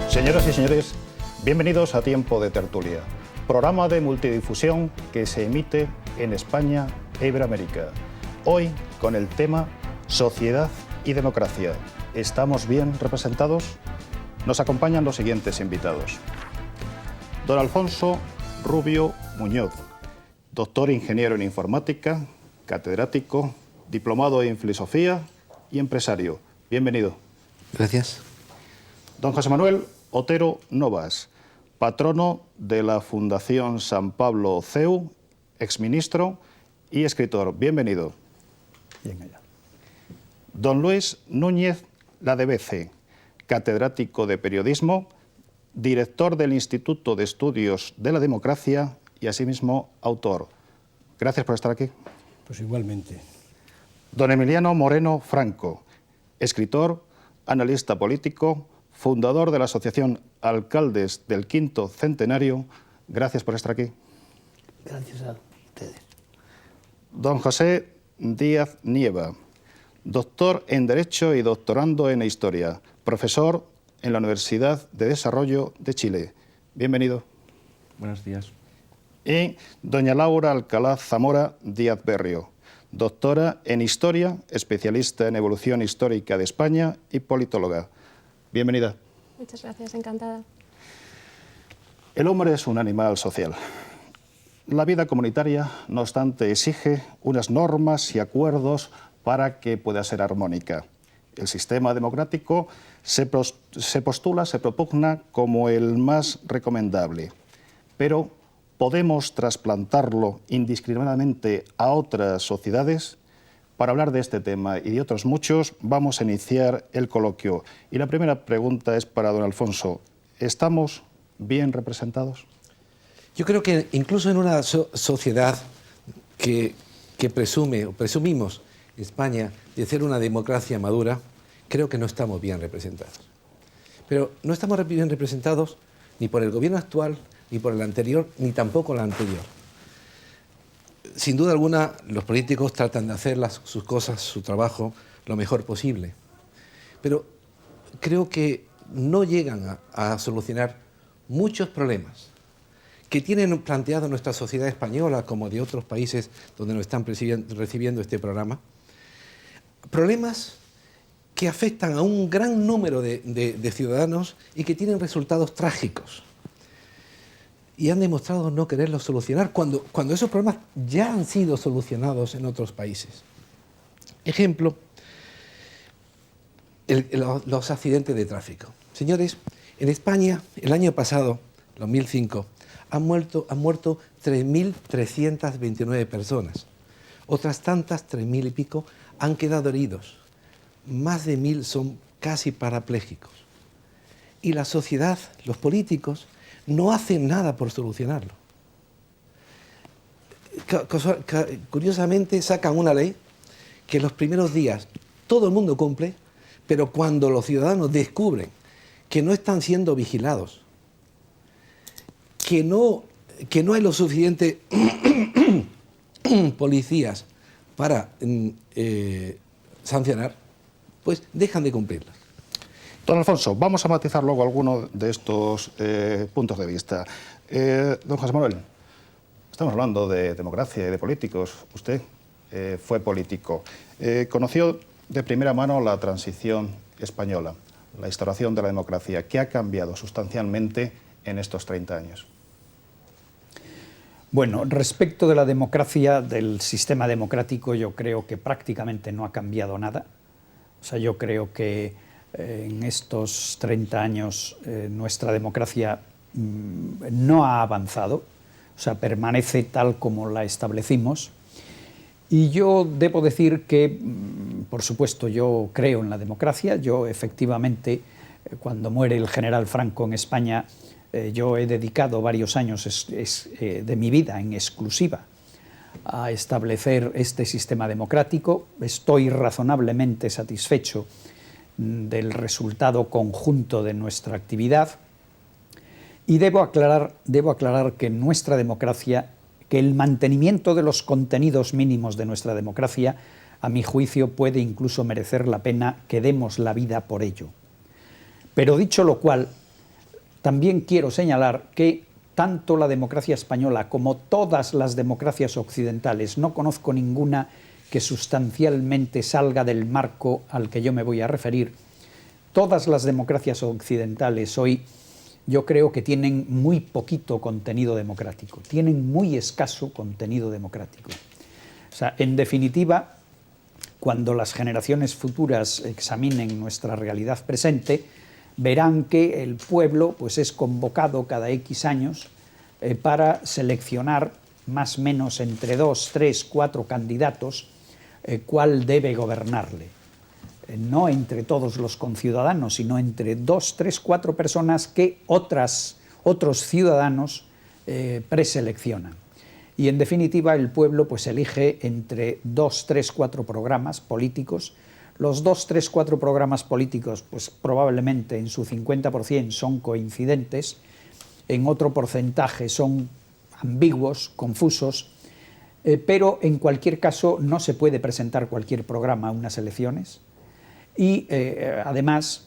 Señoras y señores, bienvenidos a Tiempo de Tertulia, programa de multidifusión que se emite en España e Iberoamérica. Hoy con el tema Sociedad y Democracia. ¿Estamos bien representados? Nos acompañan los siguientes invitados. Don Alfonso Rubio Muñoz, doctor ingeniero en informática, catedrático, diplomado en filosofía y empresario. Bienvenido. Gracias. Don José Manuel Otero Novas, patrono de la Fundación San Pablo CEU, exministro y escritor. Bienvenido. Bien allá. Don Luis Núñez Ladevece, catedrático de periodismo, director del Instituto de Estudios de la Democracia y asimismo autor. Gracias por estar aquí. Pues igualmente. Don Emiliano Moreno Franco, escritor, analista político, fundador de la Asociación Alcaldes del Quinto Centenario. Gracias por estar aquí. Gracias a ustedes. Don José Díaz Nieva, doctor en Derecho y doctorando en Historia, profesor en la Universidad de Desarrollo de Chile. Bienvenido. Buenos días. Y doña Laura Alcalá Zamora Díaz Berrio, doctora en Historia, especialista en evolución histórica de España y politóloga. Bienvenida. Muchas gracias, encantada. El hombre es un animal social. La vida comunitaria, no obstante, exige unas normas y acuerdos para que pueda ser armónica. El sistema democrático se postula, se propugna como el más recomendable, pero ¿podemos trasplantarlo indiscriminadamente a otras sociedades? Para hablar de este tema y de otros muchos, vamos a iniciar el coloquio. Y la primera pregunta es para don Alfonso. ¿Estamos bien representados? Yo creo que incluso en una sociedad que presume o presumimos España de ser una democracia madura, creo que no estamos bien representados. Pero no estamos bien representados ni por el gobierno actual, ni por el anterior, ni tampoco el anterior. Sin duda alguna, los políticos tratan de hacer sus cosas, su trabajo, lo mejor posible. Pero creo que no llegan a solucionar muchos problemas que tienen planteado nuestra sociedad española, como de otros países donde nos están recibiendo este programa. Problemas que afectan a un gran número de ciudadanos y que tienen resultados trágicos. Y han demostrado no quererlos solucionar cuando esos problemas ya han sido solucionados en otros países. Ejemplo, los accidentes de tráfico. Señores, en España, el año pasado, 2005, han muerto 3.329 personas. Otras tantas, 3.000 y pico, han quedado heridos. Más de 1.000 son casi parapléjicos. Y la sociedad, los políticos, no hacen nada por solucionarlo. Curiosamente sacan una ley que los primeros días todo el mundo cumple, pero cuando los ciudadanos descubren que no están siendo vigilados, que no hay lo suficiente policías para sancionar, pues dejan de cumplirlas. Don Alfonso, vamos a matizar luego algunos de estos puntos de vista. Don José Manuel, estamos hablando de democracia y de políticos. Usted fue político. Conoció de primera mano la transición española, la instauración de la democracia. ¿Qué ha cambiado sustancialmente en estos 30 años? Bueno, respecto de la democracia, del sistema democrático, yo creo que prácticamente no ha cambiado nada. O sea, yo creo que en estos 30 años nuestra democracia no ha avanzado, o sea, permanece tal como la establecimos. Y yo debo decir que, por supuesto, yo creo en la democracia. Yo, efectivamente, cuando muere el general Franco en España, yo he dedicado varios años de mi vida en exclusiva a establecer este sistema democrático. Estoy razonablemente satisfecho del resultado conjunto de nuestra actividad y debo aclarar que nuestra democracia, que el mantenimiento de los contenidos mínimos de nuestra democracia, a mi juicio, puede incluso merecer la pena que demos la vida por ello. Pero dicho lo cual, También quiero señalar que tanto la democracia española como todas las democracias occidentales, no conozco ninguna que sustancialmente salga del marco al que yo me voy a referir, todas las democracias occidentales hoy yo creo que tienen muy poquito contenido democrático, tienen muy escaso contenido democrático. O sea, en definitiva, cuando las generaciones futuras examinen nuestra realidad presente, verán que el pueblo pues, es convocado cada X años para seleccionar más o menos entre 2, 3, 4 candidatos cuál debe gobernarle. No entre todos los conciudadanos, sino entre 2, 3, 4 personas que otros ciudadanos preseleccionan. Y en definitiva el pueblo pues, elige entre 2, 3, 4 programas políticos. Los 2, 3, 4 programas políticos pues, probablemente en su 50% son coincidentes, en otro porcentaje son ambiguos, confusos, pero en cualquier caso no se puede presentar cualquier programa a unas elecciones y además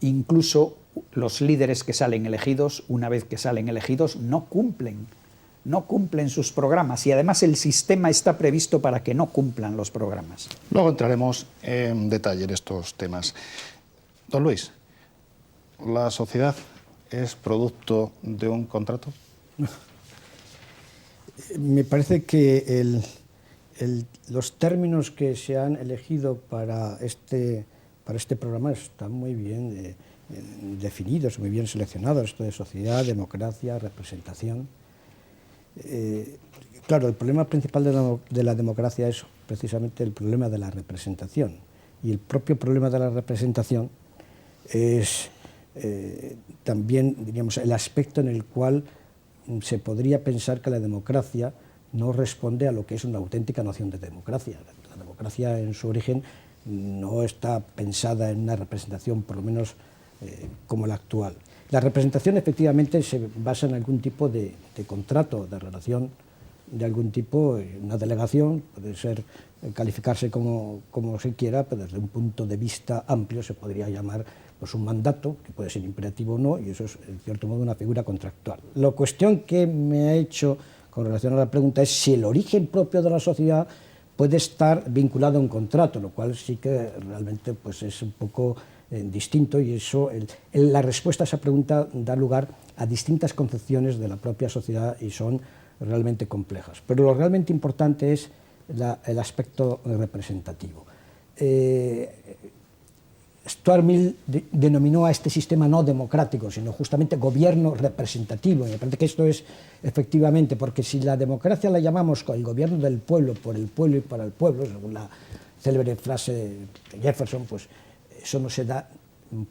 incluso los líderes que salen elegidos, una vez que salen elegidos, no cumplen sus programas y además el sistema está previsto para que no cumplan los programas. Luego entraremos en detalle en estos temas. Don Luis, ¿la sociedad es producto de un contrato? Me parece que los términos que se han elegido para este programa están muy bien definidos, muy bien seleccionados, esto de sociedad, democracia, representación. Claro, el problema principal de la democracia es precisamente el problema de la representación, y el propio problema de la representación es también, diríamos, el aspecto en el cual se podría pensar que la democracia no responde a lo que es una auténtica noción de democracia. La democracia en su origen no está pensada en una representación, por lo menos como la actual. La representación efectivamente se basa en algún tipo de contrato, de relación de algún tipo, una delegación, puede ser calificarse como se quiera, pero desde un punto de vista amplio se podría llamar pues, un mandato, que puede ser imperativo o no, y eso es en cierto modo una figura contractual. La cuestión que me ha hecho con relación a la pregunta es si el origen propio de la sociedad puede estar vinculado a un contrato, lo cual sí que realmente pues, es un poco distinto, y eso, la respuesta a esa pregunta da lugar a distintas concepciones de la propia sociedad y son realmente complejas. Pero lo realmente importante es el aspecto representativo. Stuart Mill denominó a este sistema no democrático, sino justamente gobierno representativo, y me parece que esto es efectivamente, porque si la democracia la llamamos el gobierno del pueblo, por el pueblo y para el pueblo, según la célebre frase de Jefferson, pues eso no se da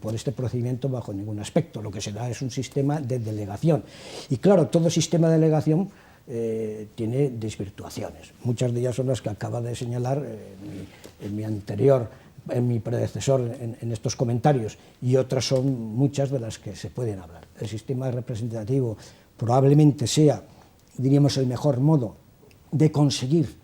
por este procedimiento bajo ningún aspecto. Lo que se da es un sistema de delegación. Y claro, todo sistema de delegación tiene desvirtuaciones. Muchas de ellas son las que acaba de señalar en mi predecesor en estos comentarios, y otras son muchas de las que se pueden hablar. El sistema representativo probablemente sea, diríamos, el mejor modo de conseguir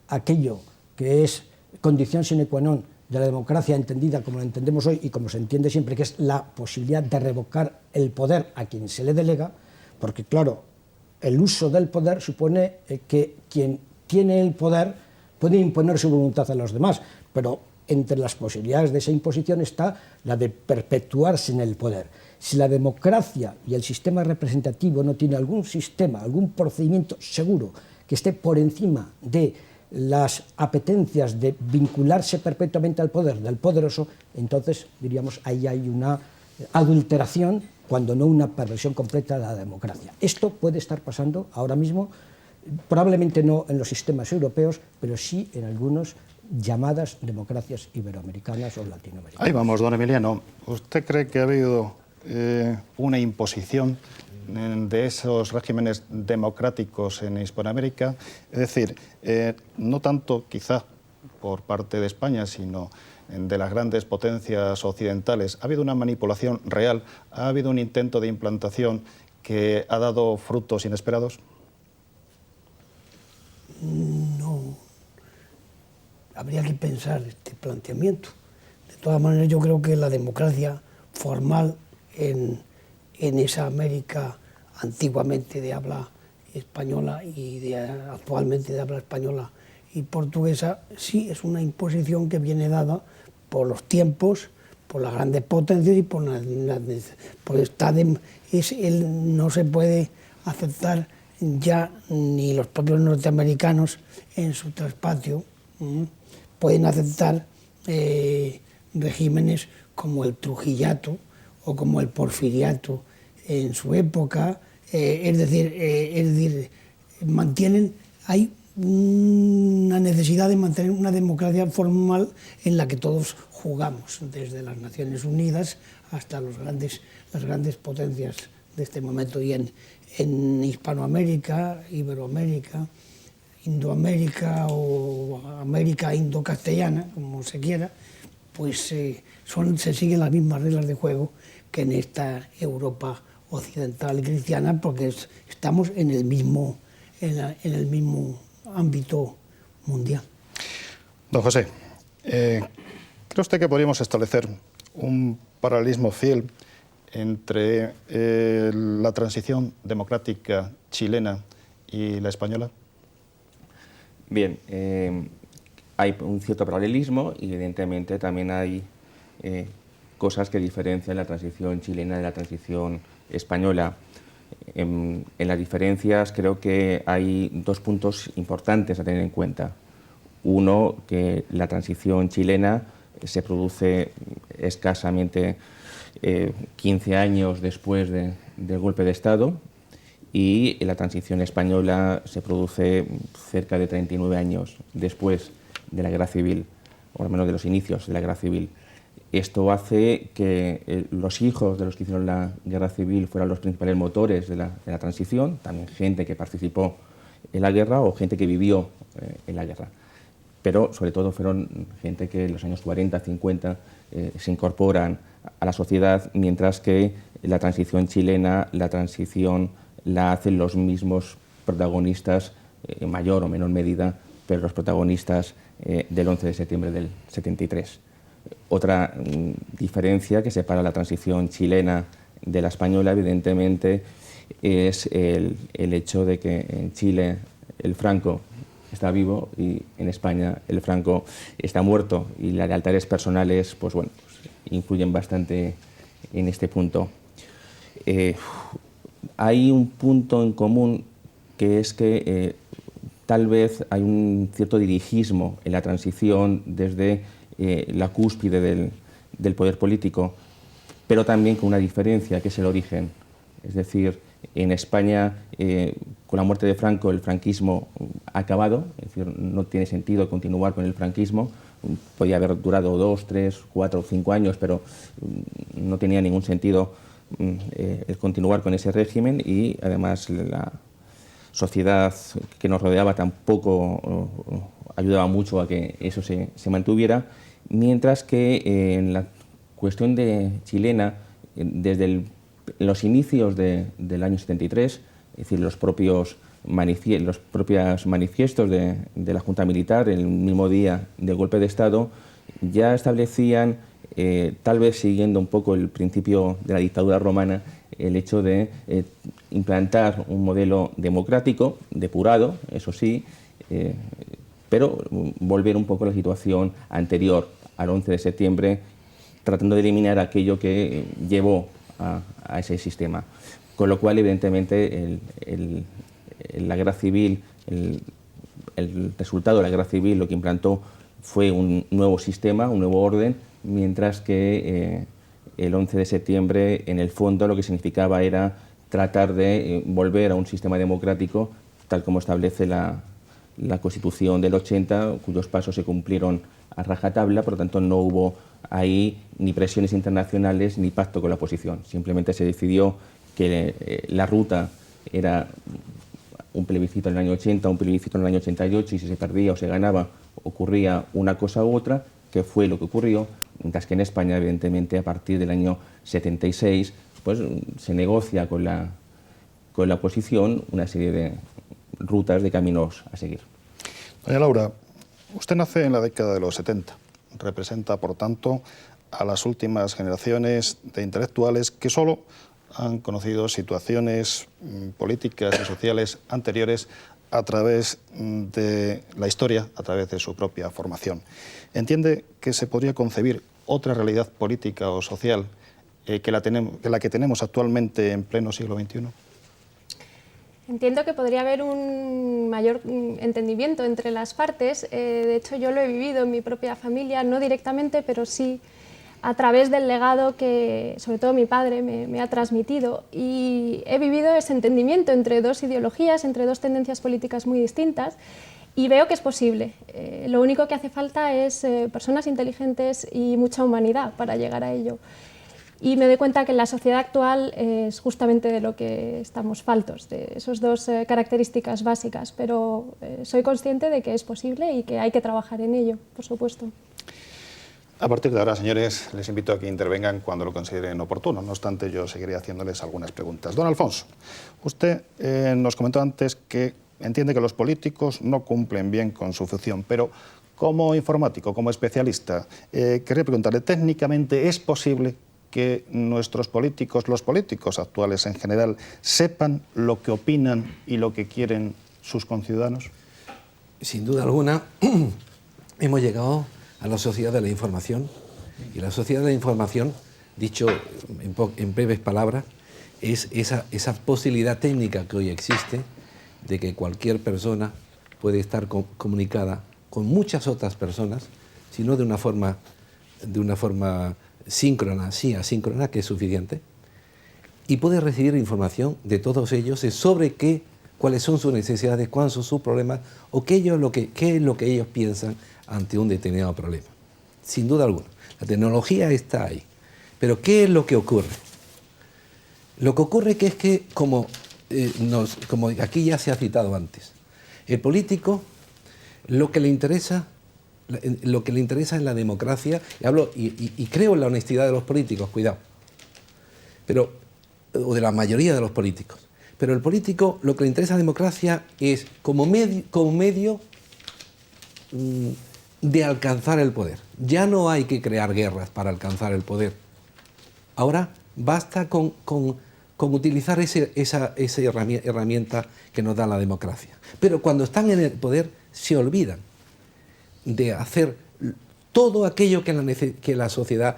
aquello que es condición sine qua non de la democracia entendida como la entendemos hoy y como se entiende siempre, que es la posibilidad de revocar el poder a quien se le delega, porque claro, el uso del poder supone que quien tiene el poder puede imponer su voluntad a los demás, pero entre las posibilidades de esa imposición está la de perpetuarse en el poder. Si la democracia y el sistema representativo no tiene algún sistema, algún procedimiento seguro que esté por encima de las apetencias de vincularse perpetuamente al poder del poderoso, entonces diríamos ahí hay una adulteración, cuando no una perversión completa de la democracia. Esto puede estar pasando ahora mismo, probablemente no en los sistemas europeos, pero sí en algunos llamadas democracias iberoamericanas o latinoamericanas. Ahí vamos, don Emiliano. ¿Usted cree que ha habido una imposición de esos regímenes democráticos en Hispanoamérica? Es decir, no tanto quizá por parte de España, sino de las grandes potencias occidentales. ¿Ha habido una manipulación real? ¿Ha habido un intento de implantación que ha dado frutos inesperados? No. Habría que pensar este planteamiento. De todas maneras, yo creo que la democracia formal en en esa América antiguamente de habla española y actualmente de habla española y portuguesa, sí es una imposición que viene dada por los tiempos, por las grandes potencias y por no se puede aceptar ya ni los propios norteamericanos en su traspatio pueden aceptar regímenes como el trujillato o como el porfiriato en su época, es decir, hay una necesidad de mantener una democracia formal en la que todos jugamos, desde las Naciones Unidas hasta las grandes potencias de este momento. Y en Hispanoamérica, Iberoamérica, Indoamérica o América indocastellana, como se quiera, pues se siguen las mismas reglas de juego que en esta Europa occidental y cristiana, porque estamos en el mismo ámbito mundial. Don José, ¿cree usted que podríamos establecer un paralelismo fiel entre la transición democrática chilena y la española? Bien, hay un cierto paralelismo y evidentemente también hay cosas que diferencian la transición chilena de la transición española. En las diferencias creo que hay dos puntos importantes a tener en cuenta. Uno, que la transición chilena se produce escasamente 15 años después del golpe de Estado, y la transición española se produce cerca de 39 años después de la Guerra Civil, o al menos de los inicios de la Guerra Civil. Esto hace que los hijos de los que hicieron la Guerra Civil fueran los principales motores de la transición, también gente que participó en la guerra o gente que vivió en la guerra. Pero sobre todo fueron gente que en los años 40, 50 se incorporan a la sociedad, mientras que la transición chilena, la hacen los mismos protagonistas, en mayor o menor medida, pero los protagonistas del 11 de septiembre del 73. Otra diferencia que separa la transición chilena de la española, evidentemente, es el hecho de que en Chile el Franco está vivo y en España el Franco está muerto, y las lealtades personales pues influyen bastante en este punto. Hay un punto en común, que es que tal vez hay un cierto dirigismo en la transición desde la cúspide del poder político, pero también con una diferencia, que es el origen. Es decir, en España, con la muerte de Franco, el franquismo ha acabado, es decir, no tiene sentido continuar con el franquismo. Podía haber durado 2, 3, 4 o 5 años, pero no tenía ningún sentido el continuar con ese régimen, y además la sociedad que nos rodeaba tampoco ayudaba mucho a que eso se mantuviera, mientras que en la cuestión chilena, desde los inicios del año 73, es decir, los propios manifiestos de la Junta Militar, el mismo día del golpe de Estado, ya establecían, tal vez siguiendo un poco el principio de la dictadura romana, el hecho de implantar un modelo democrático, depurado, eso sí, pero volver un poco a la situación anterior al 11 de septiembre, tratando de eliminar aquello que llevó a ese sistema. Con lo cual, evidentemente, la guerra civil, el resultado de la guerra civil lo que implantó fue un nuevo sistema, un nuevo orden, mientras que el 11 de septiembre, en el fondo, lo que significaba era tratar de volver a un sistema democrático, tal como establece la Constitución del 80, cuyos pasos se cumplieron a rajatabla. Por lo tanto, no hubo ahí ni presiones internacionales ni pacto con la oposición. Simplemente se decidió que la ruta era un plebiscito en el año 80, un plebiscito en el año 88, y si se perdía o se ganaba, ocurría una cosa u otra, que fue lo que ocurrió, mientras que en España, evidentemente, a partir del año 76, pues se negocia con la oposición una serie de rutas, de caminos a seguir. Doña Laura, usted nace en la década de los 70. Representa, por tanto, a las últimas generaciones de intelectuales que solo han conocido situaciones políticas y sociales anteriores a través de la historia, a través de su propia formación. ¿Entiende que se podría concebir otra realidad política o social que la que tenemos actualmente en pleno siglo XXI? Entiendo que podría haber un mayor entendimiento entre las partes. De hecho, yo lo he vivido en mi propia familia, no directamente, pero sí a través del legado que, sobre todo, mi padre me ha transmitido. Y he vivido ese entendimiento entre dos ideologías, entre dos tendencias políticas muy distintas, y veo que es posible. Lo único que hace falta es personas inteligentes y mucha humanidad para llegar a ello. Y me doy cuenta que en la sociedad actual es justamente de lo que estamos faltos, de esas dos características básicas, pero soy consciente de que es posible y que hay que trabajar en ello, por supuesto. A partir de ahora, señores, les invito a que intervengan cuando lo consideren oportuno. No obstante, yo seguiré haciéndoles algunas preguntas. Don Alfonso, usted nos comentó antes que entiende que los políticos no cumplen bien con su función, pero como informático, como especialista, quería preguntarle, ¿técnicamente es posible que nuestros políticos, los políticos actuales en general, sepan lo que opinan y lo que quieren sus conciudadanos? Sin duda alguna, hemos llegado a la sociedad de la información, y la sociedad de la información, dicho en breves palabras, es esa posibilidad técnica que hoy existe de que cualquier persona puede estar comunicada con muchas otras personas, sino de una forma síncrona, sí, asíncrona, que es suficiente, y puede recibir información de todos ellos sobre cuáles son sus necesidades, cuáles son sus problemas, o qué es lo que ellos piensan ante un determinado problema. Sin duda alguna, la tecnología está ahí. Pero ¿qué es lo que ocurre? Lo que ocurre es que, como aquí ya se ha citado antes, el político, lo que le interesa en la democracia, y creo en la honestidad de los políticos, cuidado, o de la mayoría de los políticos, pero el político lo que le interesa a la democracia es como medio de alcanzar el poder. Ya no hay que crear guerras para alcanzar el poder. Ahora basta con utilizar esa herramienta que nos da la democracia. Pero cuando están en el poder se olvidan de hacer todo aquello que la sociedad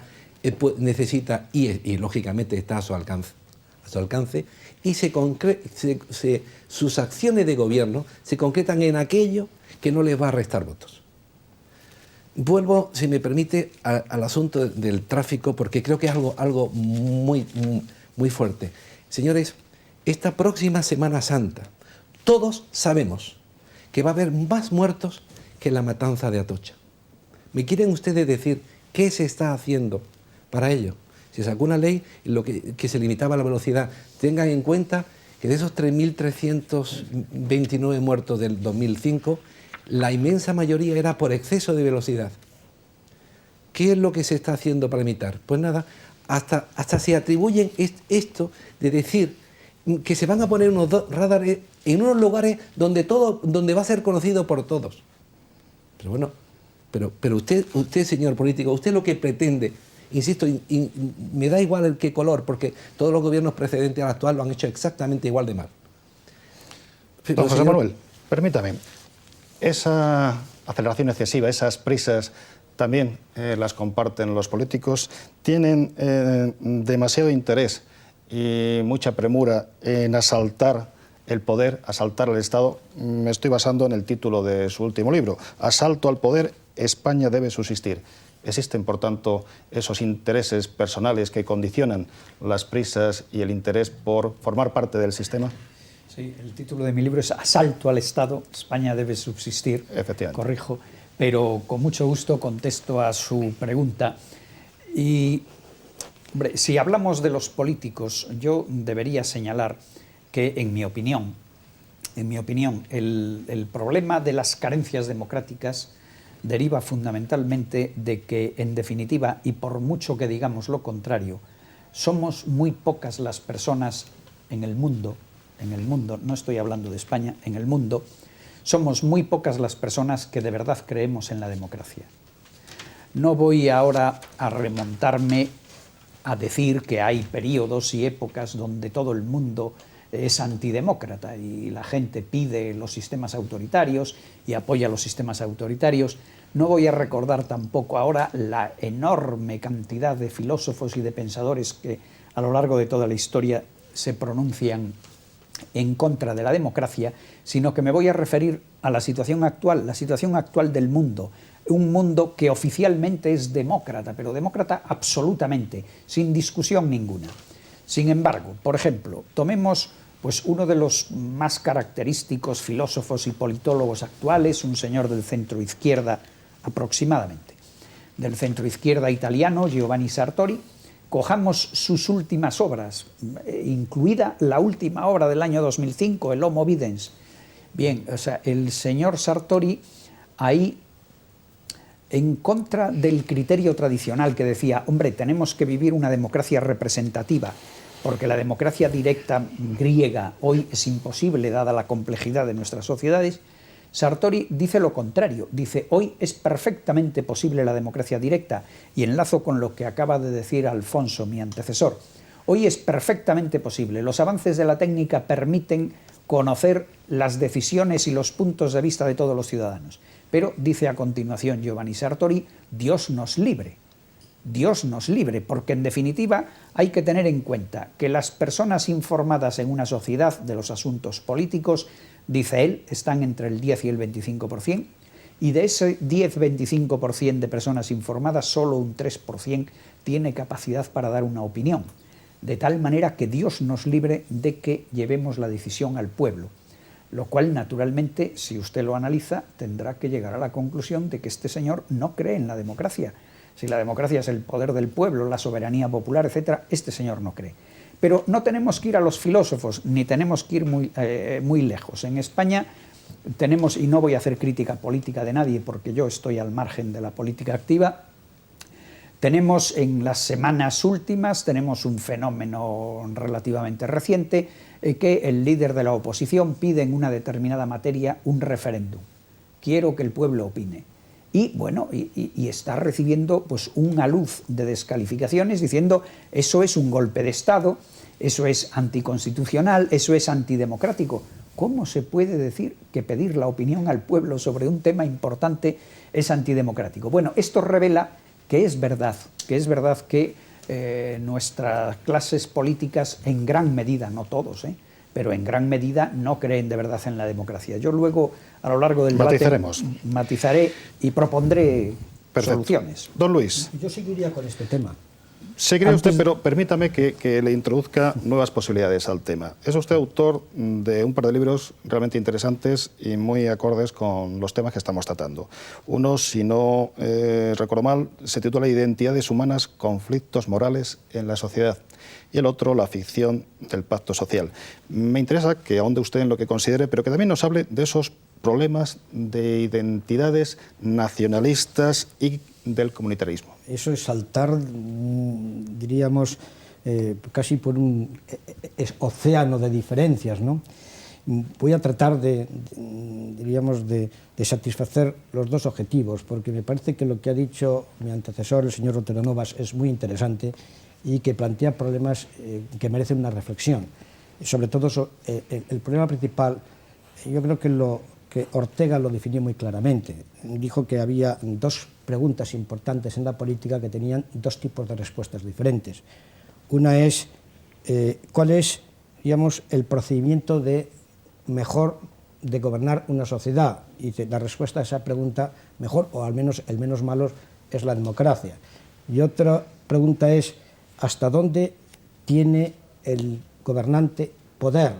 necesita y lógicamente está a su alcance, y sus acciones de gobierno se concretan en aquello que no les va a restar votos. Vuelvo, si me permite, al asunto del tráfico, porque creo que es algo muy, muy fuerte. Señores, esta próxima Semana Santa, todos sabemos que va a haber más muertos que la matanza de Atocha. ¿Me quieren ustedes decir qué se está haciendo para ello? Se sacó una ley que se limitaba la velocidad. Tengan en cuenta que de esos 3.329 muertos del 2005, la inmensa mayoría era por exceso de velocidad. ¿Qué es lo que se está haciendo para limitar? Pues nada, hasta se atribuyen esto de decir que se van a poner unos radares en unos lugares donde va a ser conocido por todos. Pero bueno, pero usted, señor político, usted lo que pretende, insisto, me da igual el qué color, porque todos los gobiernos precedentes al actual lo han hecho exactamente igual de mal. Don José Manuel, permítame, esa aceleración excesiva, esas prisas, también las comparten los políticos, tienen demasiado interés y mucha premura en asaltar el poder, asaltar al Estado. Me estoy basando en el título de su último libro, Asalto al poder, España debe subsistir. ¿Existen, por tanto, esos intereses personales que condicionan las prisas y el interés por formar parte del sistema? Sí, el título de mi libro es Asalto al Estado, España debe subsistir. Efectivamente. Corrijo, pero con mucho gusto contesto a su pregunta. Y, hombre, si hablamos de los políticos, yo debería señalar que, en mi opinión, el problema de las carencias democráticas deriva fundamentalmente de que, en definitiva, y por mucho que digamos lo contrario, somos muy pocas las personas en el mundo, no estoy hablando de España, en el mundo, somos muy pocas las personas que de verdad creemos en la democracia. No voy ahora a remontarme a decir que hay periodos y épocas donde todo el mundo es antidemócrata y la gente pide los sistemas autoritarios y apoya los sistemas autoritarios. No voy a recordar tampoco ahora la enorme cantidad de filósofos y de pensadores que a lo largo de toda la historia se pronuncian en contra de la democracia, sino que me voy a referir a la situación actual del mundo. Un mundo que oficialmente es demócrata, pero demócrata absolutamente, sin discusión ninguna. Sin embargo, por ejemplo, tomemos pues uno de los más característicos filósofos y politólogos actuales, un señor del centro izquierda aproximadamente, del centro izquierda italiano, Giovanni Sartori. Cojamos sus últimas obras, incluida la última obra del año 2005, el Homo Videns. Bien, o sea, el señor Sartori ahí, en contra del criterio tradicional que decía, hombre, tenemos que vivir una democracia representativa, porque la democracia directa griega hoy es imposible dada la complejidad de nuestras sociedades, Sartori dice lo contrario, dice hoy es perfectamente posible la democracia directa, y enlazo con lo que acaba de decir Alfonso, mi antecesor. Hoy es perfectamente posible, los avances de la técnica permiten conocer las decisiones y los puntos de vista de todos los ciudadanos. Pero, dice a continuación Giovanni Sartori, Dios nos libre, porque en definitiva hay que tener en cuenta que las personas informadas en una sociedad de los asuntos políticos, dice él, están entre el 10 y el 25%, y de ese 10-25% de personas informadas, solo un 3% tiene capacidad para dar una opinión, de tal manera que Dios nos libre de que llevemos la decisión al pueblo, lo cual naturalmente, si usted lo analiza, tendrá que llegar a la conclusión de que este señor no cree en la democracia. Si la democracia es el poder del pueblo, la soberanía popular, etc., este señor no cree. Pero no tenemos que ir a los filósofos, ni tenemos que ir muy lejos. En España tenemos, y no voy a hacer crítica política de nadie porque yo estoy al margen de la política activa, tenemos en las semanas últimas, tenemos un fenómeno relativamente reciente, que el líder de la oposición pide en una determinada materia un referéndum. Quiero que el pueblo opine. Y bueno, y está recibiendo pues una luz de descalificaciones diciendo eso es un golpe de Estado, eso es anticonstitucional, eso es antidemocrático. ¿Cómo se puede decir que pedir la opinión al pueblo sobre un tema importante es antidemocrático? Bueno, esto revela que es verdad que nuestras clases políticas en gran medida, no todos, pero en gran medida no creen de verdad en la democracia. Yo luego, a lo largo del debate, matizaré y propondré soluciones. Don Luis. Yo seguiría con este tema. Seguiré usted, pero permítame que le introduzca nuevas posibilidades al tema. Es usted autor de un par de libros realmente interesantes y muy acordes con los temas que estamos tratando. Uno, si no recuerdo mal, se titula Identidades humanas, conflictos morales en la sociedad. Y el otro, La ficción del pacto social. Me interesa que ahonde usted en lo que considere, pero que también nos hable de esos problemas de identidades nacionalistas y del comunitarismo. Eso es saltar, diríamos, casi por un océano de diferencias, ¿no? Voy a tratar diríamos, de satisfacer los dos objetivos, porque me parece que lo que ha dicho mi antecesor, el señor Otero Novas, es muy interesante y que plantea problemas que merecen una reflexión. Sobre todo, el problema principal, yo creo que Ortega lo definió muy claramente. Dijo que había dos preguntas importantes en la política que tenían dos tipos de respuestas diferentes. Una es, ¿cuál es, digamos, el procedimiento mejor de gobernar una sociedad? Y la respuesta a esa pregunta, mejor o al menos el menos malo, es la democracia. Y otra pregunta es, ¿hasta dónde tiene el gobernante poder?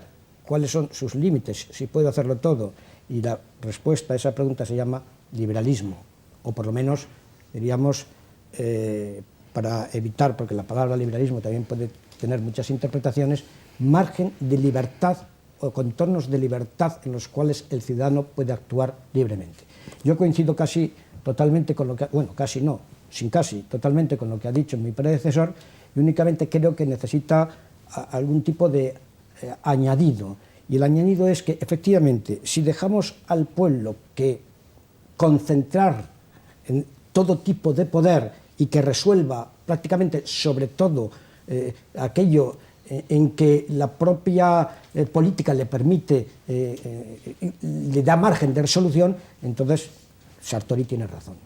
¿Cuáles son sus límites? Si puede hacerlo todo. Y la respuesta a esa pregunta se llama liberalismo, o por lo menos, diríamos, para evitar, porque la palabra liberalismo también puede tener muchas interpretaciones, margen de libertad o contornos de libertad en los cuales el ciudadano puede actuar libremente. Yo coincido casi totalmente con lo que, bueno, casi no, sin casi, totalmente con lo que ha dicho mi predecesor, y únicamente creo que necesita algún tipo de añadido. Y el añadido es que, efectivamente, si dejamos al pueblo que concentrar en todo tipo de poder y que resuelva prácticamente sobre todo aquello en que la propia política le permite, le da margen de resolución, entonces Sartori tiene razón.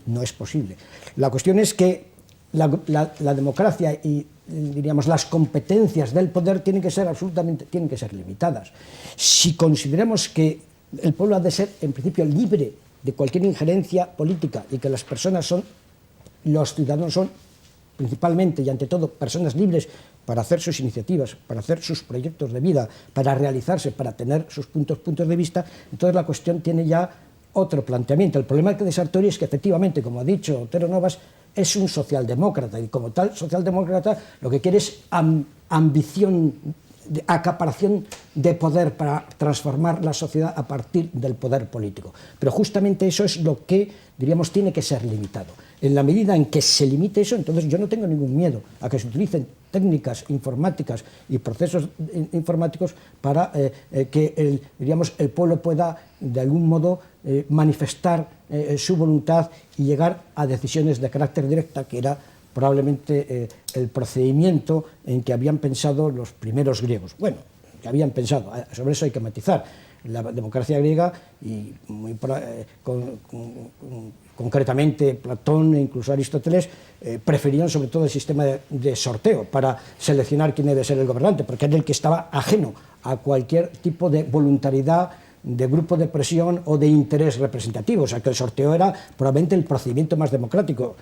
No es posible. La cuestión es que la democracia y, diríamos, las competencias del poder tienen que ser limitadas. Si consideramos que el pueblo ha de ser, en principio, libre de cualquier injerencia política y que los ciudadanos son principalmente y ante todo personas libres para hacer sus iniciativas, para hacer sus proyectos de vida, para realizarse, para tener sus puntos de vista, entonces la cuestión tiene ya otro planteamiento. El problema de Sartori es que efectivamente, como ha dicho Otero Novas, es un socialdemócrata y como tal socialdemócrata lo que quiere es ambición, acaparación de poder para transformar la sociedad a partir del poder político. Pero justamente eso es lo que, diríamos, tiene que ser limitado. En la medida en que se limite eso, entonces yo no tengo ningún miedo a que se utilicen técnicas informáticas y procesos informáticos para que el pueblo pueda, de algún modo, manifestar su voluntad y llegar a decisiones de carácter directa, que era probablemente el procedimiento en que habían pensado los primeros griegos. Bueno, que habían pensado, sobre eso hay que matizar. La democracia griega, y concretamente Platón e incluso Aristóteles, preferían sobre todo el sistema de sorteo para seleccionar quién debe ser el gobernante, porque era el que estaba ajeno a cualquier tipo de voluntariedad, de grupo de presión o de interés representativo. O sea, que el sorteo era probablemente el procedimiento más democrático,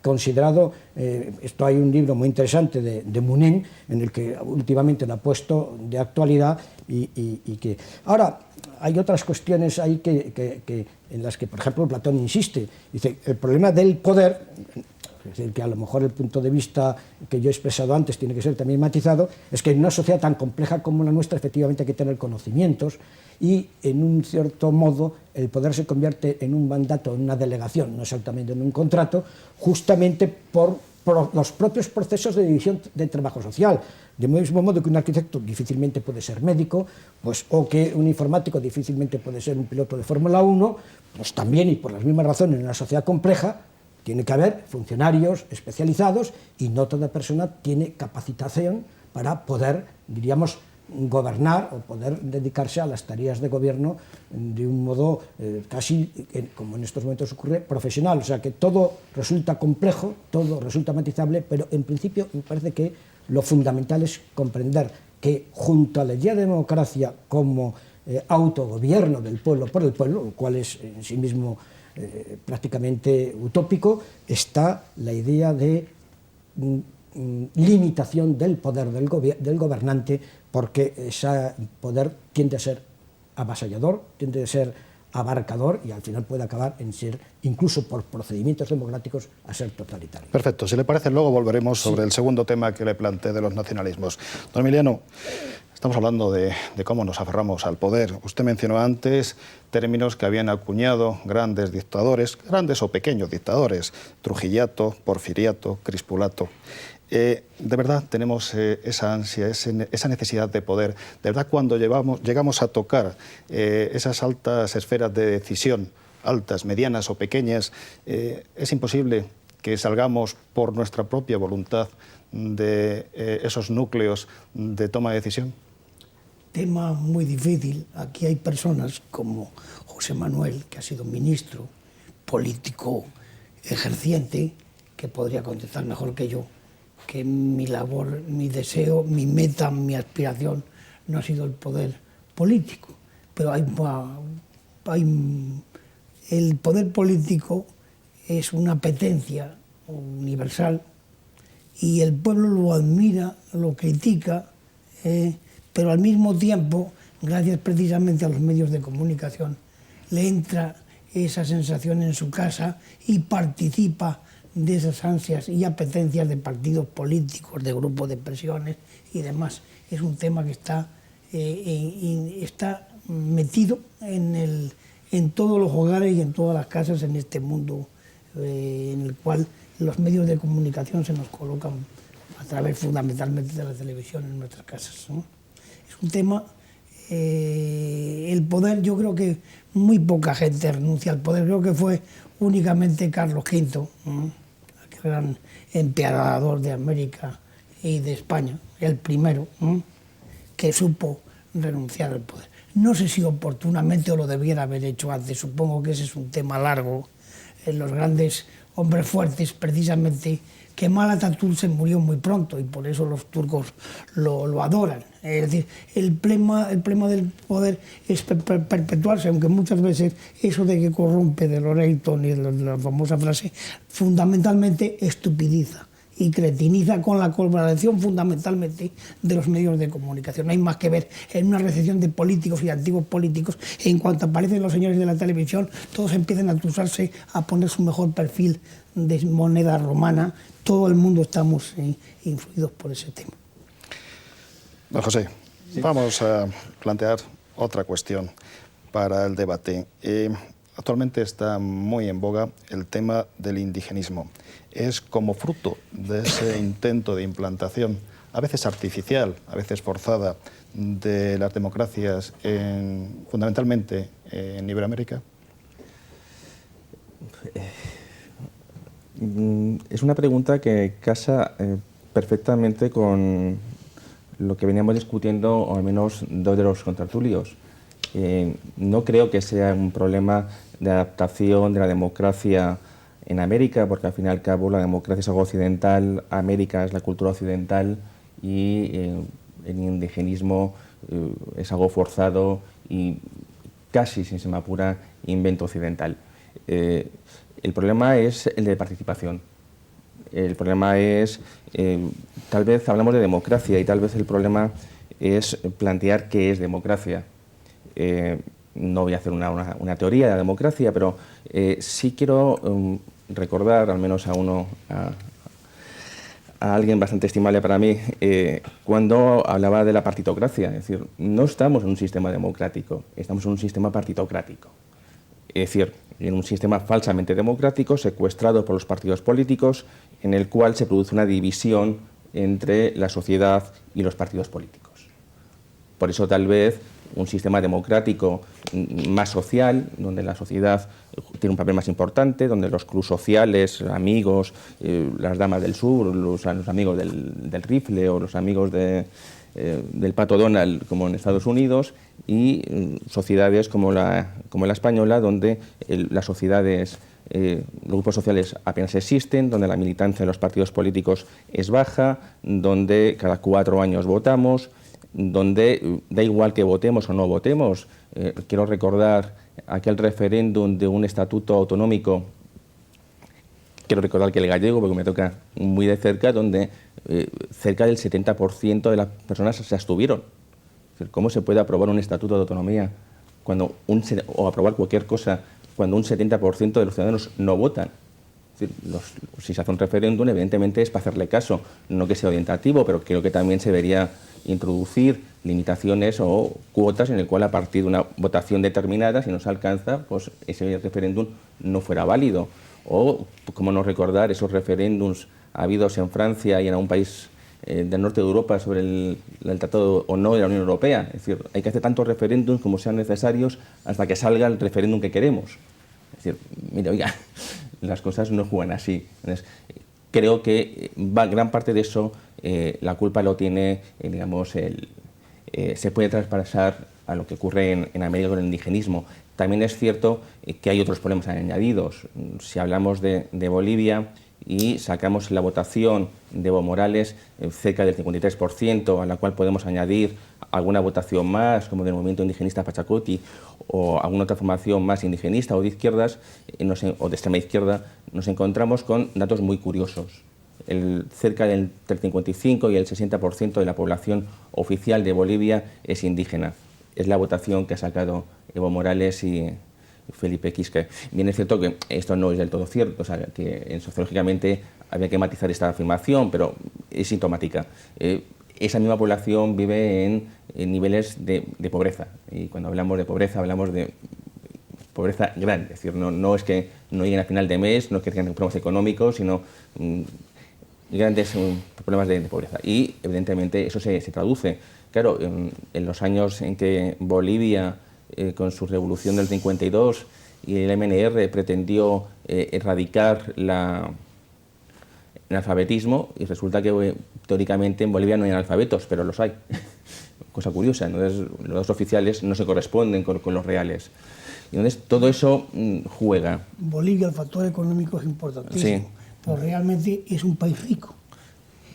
considerado, esto hay un libro muy interesante de Mounier, en el que últimamente lo ha puesto de actualidad, y que... Ahora, hay otras cuestiones ahí en las que, por ejemplo, Platón insiste. Dice, el problema del poder, es decir, que a lo mejor el punto de vista que yo he expresado antes tiene que ser también matizado, es que en una sociedad tan compleja como la nuestra efectivamente hay que tener conocimientos y, en un cierto modo, el poder se convierte en un mandato, en una delegación, no exactamente en un contrato, justamente por los propios procesos de división de trabajo social. De mismo modo que un arquitecto difícilmente puede ser médico, pues, o que un informático difícilmente puede ser un piloto de Fórmula 1, pues también, y por las mismas razones, en una sociedad compleja, tiene que haber funcionarios especializados y no toda persona tiene capacitación para poder, diríamos, gobernar o poder dedicarse a las tareas de gobierno de un modo casi, como en estos momentos ocurre, profesional. O sea que todo resulta complejo, todo resulta matizable, pero en principio me parece que lo fundamental es comprender que junto a la idea de democracia como autogobierno del pueblo por el pueblo, lo cual es en sí mismo prácticamente utópico, está la idea de limitación del poder del gobernante, porque ese poder tiende a ser avasallador, tiende a ser abarcador y al final puede acabar en ser, incluso por procedimientos democráticos, a ser totalitario. Perfecto. Si le parece, luego volveremos sobre el segundo tema que le planteé de los nacionalismos. Don Emiliano, estamos hablando de cómo nos aferramos al poder. Usted mencionó antes términos que habían acuñado grandes dictadores, grandes o pequeños dictadores, Trujillato, Porfiriato, Crispulato. De verdad tenemos esa ansia, esa necesidad de poder. De verdad, cuando llegamos a tocar esas altas esferas de decisión, altas, medianas o pequeñas, es imposible que salgamos por nuestra propia voluntad de esos núcleos de toma de decisión. Tema muy difícil. Aquí hay personas como José Manuel, que ha sido ministro, político ejerciente, que podría contestar mejor que yo, que mi labor, mi deseo, mi meta, mi aspiración no ha sido el poder político. Pero el poder político es una apetencia universal y el pueblo lo admira, lo critica, pero al mismo tiempo, gracias precisamente a los medios de comunicación, le entra esa sensación en su casa y participa de esas ansias y apetencias de partidos políticos, de grupos de presiones y demás. Es un tema que está metido en todos los hogares y en todas las casas en este mundo en el cual los medios de comunicación se nos colocan a través fundamentalmente de la televisión en nuestras casas, ¿no? Es un tema, el poder, yo creo que muy poca gente renuncia al poder. Creo que fue únicamente Carlos V, el gran emperador de América y de España, el primero, que supo renunciar al poder. No sé si oportunamente o lo debiera haber hecho antes, supongo que ese es un tema largo. Los grandes hombres fuertes, precisamente, Kemal Atatürk se murió muy pronto y por eso los turcos lo adoran. Es decir, el problema del poder es perpetuarse, aunque muchas veces eso de que corrompe de Loreto y de la famosa frase, fundamentalmente estupidiza y cretiniza con la colaboración fundamentalmente de los medios de comunicación. No hay más que ver en una recepción de políticos y de antiguos políticos, en cuanto aparecen los señores de la televisión, todos empiezan a tusarse, a poner su mejor perfil de moneda romana. Todo el mundo estamos influidos por ese tema. Don José, vamos a plantear otra cuestión para el debate. Actualmente está muy en boga el tema del indigenismo. Es como fruto de ese intento de implantación, a veces artificial, a veces forzada, de las democracias, fundamentalmente en Iberoamérica. Es una pregunta que casa perfectamente con lo que veníamos discutiendo, o al menos dos de los contertulios. No creo que sea un problema de adaptación de la democracia en América, porque al fin y al cabo la democracia es algo occidental, América es la cultura occidental y el indigenismo es algo forzado y casi, si se me apura, invento occidental. El problema es el de participación. El problema es, tal vez hablamos de democracia y tal vez el problema es plantear qué es democracia. No voy a hacer una teoría de la democracia, pero sí quiero recordar, al menos a alguien bastante estimable para mí, cuando hablaba de la partitocracia. Es decir, no estamos en un sistema democrático, estamos en un sistema partitocrático. Es decir, en un sistema falsamente democrático, secuestrado por los partidos políticos, en el cual se produce una división entre la sociedad y los partidos políticos. Por eso, tal vez, un sistema democrático más social, donde la sociedad tiene un papel más importante, donde los clubes sociales, amigos, las damas del sur, los amigos del rifle o los amigos del Pato Donald, como en Estados Unidos, y sociedades como la española, donde las sociedades, los grupos sociales apenas existen, donde la militancia de los partidos políticos es baja, donde cada 4 años votamos, donde da igual que votemos o no votemos. Quiero recordar aquel referéndum de un estatuto autonómico, quiero recordar que el gallego, porque me toca muy de cerca, donde cerca del 70% de las personas se abstuvieron. ¿Cómo se puede aprobar un estatuto de autonomía o aprobar cualquier cosa cuando un 70% de los ciudadanos no votan? Es decir, si se hace un referéndum, evidentemente es para hacerle caso, no que sea orientativo, pero creo que también se debería introducir limitaciones o cuotas en el cual, a partir de una votación determinada, si no se alcanza, pues ese referéndum no fuera válido. O, cómo no recordar, esos referéndums habidos en Francia y en algún país del norte de Europa sobre el tratado o no de la Unión Europea. Es decir, hay que hacer tantos referéndums como sean necesarios hasta que salga el referéndum que queremos. Es decir, mire, oiga, las cosas no juegan así. Entonces, creo que gran parte de eso, la culpa lo tiene, digamos, se puede traspasar a lo que ocurre en América con el indigenismo. También es cierto que hay otros problemas añadidos. Si hablamos de Bolivia y sacamos la votación de Evo Morales cerca del 53%, a la cual podemos añadir alguna votación más, como del movimiento indigenista Pachacuti, o alguna otra formación más indigenista o de izquierdas, o de extrema izquierda, nos encontramos con datos muy curiosos. Cerca del 55 y el 60% de la población oficial de Bolivia es indígena. Es la votación que ha sacado Evo Morales y Felipe Quisque. Bien, es cierto que esto no es del todo cierto, o sea, que sociológicamente había que matizar esta afirmación, pero es sintomática. Esa misma población vive en niveles de pobreza, y cuando hablamos de pobreza hablamos de pobreza grande, es decir, no es que no lleguen a final de mes, no es que tengan problemas económicos, sino grandes problemas de pobreza. Y evidentemente eso se traduce. Claro, en los años en que Bolivia, con su revolución del 52 y el MNR pretendió erradicar el analfabetismo, y resulta que teóricamente en Bolivia no hay analfabetos, pero los hay. Cosa curiosa, entonces los datos oficiales no se corresponden con los reales. Y entonces todo eso juega. Bolivia, el factor económico es importantísimo, Sí. pero realmente es un país rico.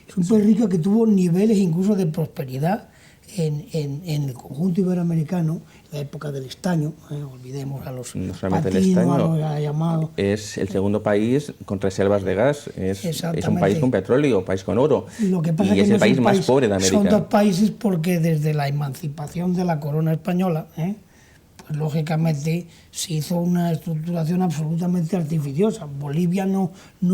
Es un país rico que tuvo niveles incluso de prosperidad en el conjunto iberoamericano, en la época del estaño, olvidemos a los No solamente el patinos, estaño, a los llamados. es el segundo país con reservas de gas, es un Exactamente. país con petróleo, un país con oro, Lo que pasa y es es que el no país un más pobre de Son América. dos países porque desde la emancipación de la corona española, pues lógicamente se hizo una estructuración absolutamente artificiosa. Bolivia no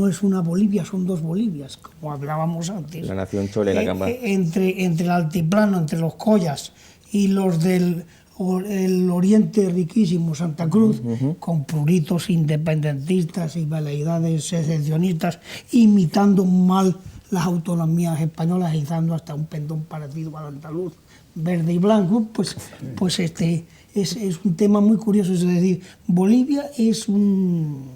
es una Bolivia, son dos Bolivias, como hablábamos antes. La nación chole, la gamba. Entre el altiplano, entre los collas y los del el oriente riquísimo, Santa Cruz, con pruritos independentistas y veleidades secesionistas, imitando mal las autonomías españolas, izando hasta un pendón parecido al andaluz, verde y blanco, pues es un tema muy curioso. Es decir, Bolivia es un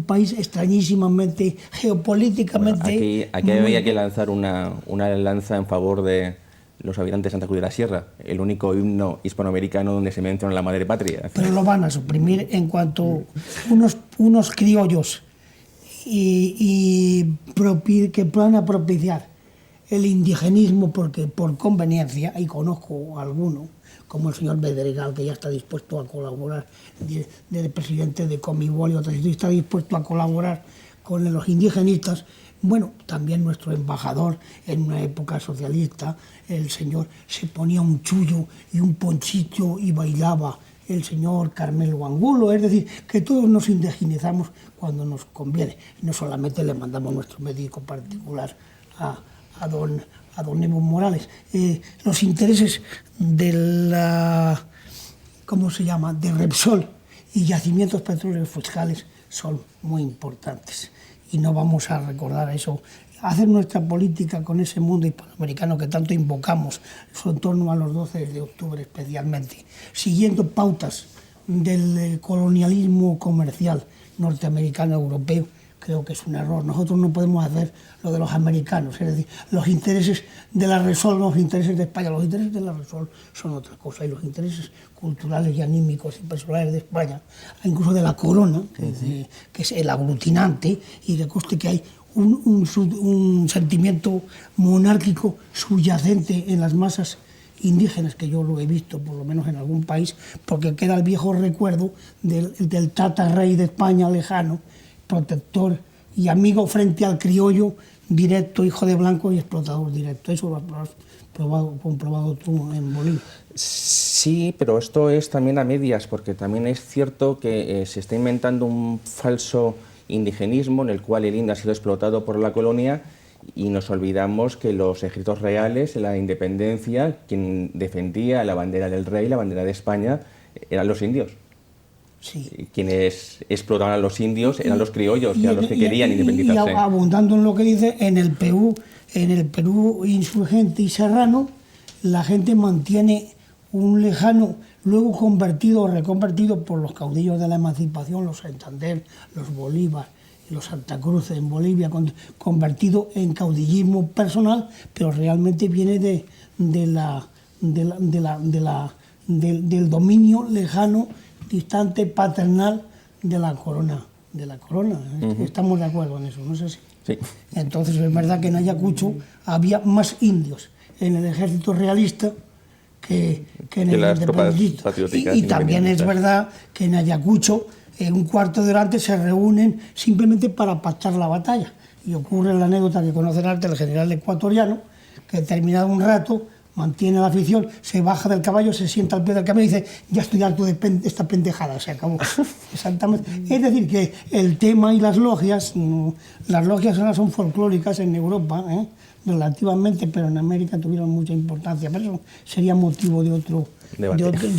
país extrañísimamente, geopolíticamente... Aquí había que lanzar una lanza en favor de los habitantes de Santa Cruz de la Sierra, el único himno hispanoamericano donde se menciona la madre patria. Pero lo van a suprimir en cuanto unos criollos que van a propiciar el indigenismo, porque por conveniencia, y conozco a alguno, como el señor Bedregal, que ya está dispuesto a colaborar, del presidente de Comibol y otros, está dispuesto a colaborar con los indigenistas. Bueno, también nuestro embajador en una época socialista, el señor se ponía un chullo y un ponchito y bailaba, el señor Carmelo Angulo, es decir, que todos nos indigenizamos cuando nos conviene. No solamente le mandamos nuestro médico particular a don Evo Morales. Los intereses de la, ¿cómo se llama?, de Repsol y yacimientos petroleros fiscales son muy importantes. Y no vamos a recordar eso. Hacer nuestra política con ese mundo hispanoamericano que tanto invocamos, en torno a los 12 de octubre especialmente, siguiendo pautas del colonialismo comercial norteamericano europeo, creo que es un error. Nosotros no podemos hacer lo de los americanos, es decir, los intereses de la Repsol, los intereses de España, los intereses de la Repsol son otra cosa, y los intereses culturales y anímicos y personales de España, incluso de la corona, que es el aglutinante, y que conste que hay un sentimiento monárquico subyacente en las masas indígenas, que yo lo he visto por lo menos en algún país, porque queda el viejo recuerdo del tata rey de España lejano, protector y amigo frente al criollo directo, hijo de blanco y explotador directo. Eso lo has comprobado tú en Bolivia. Sí, pero esto es también a medias, porque también es cierto que se está inventando un falso indigenismo en el cual el indio ha sido explotado por la colonia, y nos olvidamos que los ejércitos reales, la independencia, quien defendía la bandera del rey, la bandera de España, eran los indios. Sí. Y quienes explotaban a los indios eran los criollos, que eran los que querían independizarse. Y abundando en lo que dice, en el Perú insurgente y serrano, la gente mantiene un lejano, luego convertido o reconvertido por los caudillos de la emancipación, los Santander, los Bolívar y los Santa Cruz en Bolivia, convertido en caudillismo personal, pero realmente viene del dominio lejano, distante, paternal de la corona. Estamos de acuerdo en eso, ¿no es así? Sí. Entonces es verdad que en Ayacucho había más indios en el ejército realista que en el las tropas independentista. patrióticas Y también es independentistas. verdad que en Ayacucho, en un cuarto de hora antes, se reúnen simplemente para pactar la batalla. Y ocurre la anécdota que conocerás del general ecuatoriano, que terminado un rato, mantiene la afición, se baja del caballo, se sienta al pie del caballo y dice: ya estoy harto de esta pendejada, se acabó. Exactamente. Es decir, que el tema y las logias ahora son folclóricas en Europa, relativamente, pero en América tuvieron mucha importancia. Pero eso sería motivo de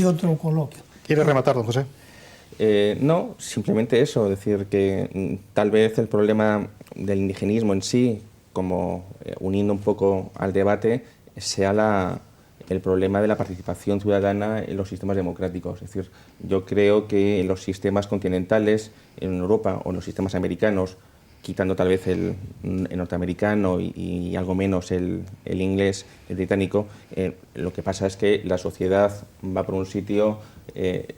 otro coloquio. ¿Quiere rematar, don José? No, simplemente eso, decir que tal vez el problema del indigenismo en sí, como uniendo un poco al debate, sea el problema de la participación ciudadana en los sistemas democráticos. Es decir, yo creo que en los sistemas continentales, en Europa o en los sistemas americanos, quitando tal vez el norteamericano y algo menos el inglés, el británico, lo que pasa es que la sociedad va por un sitio,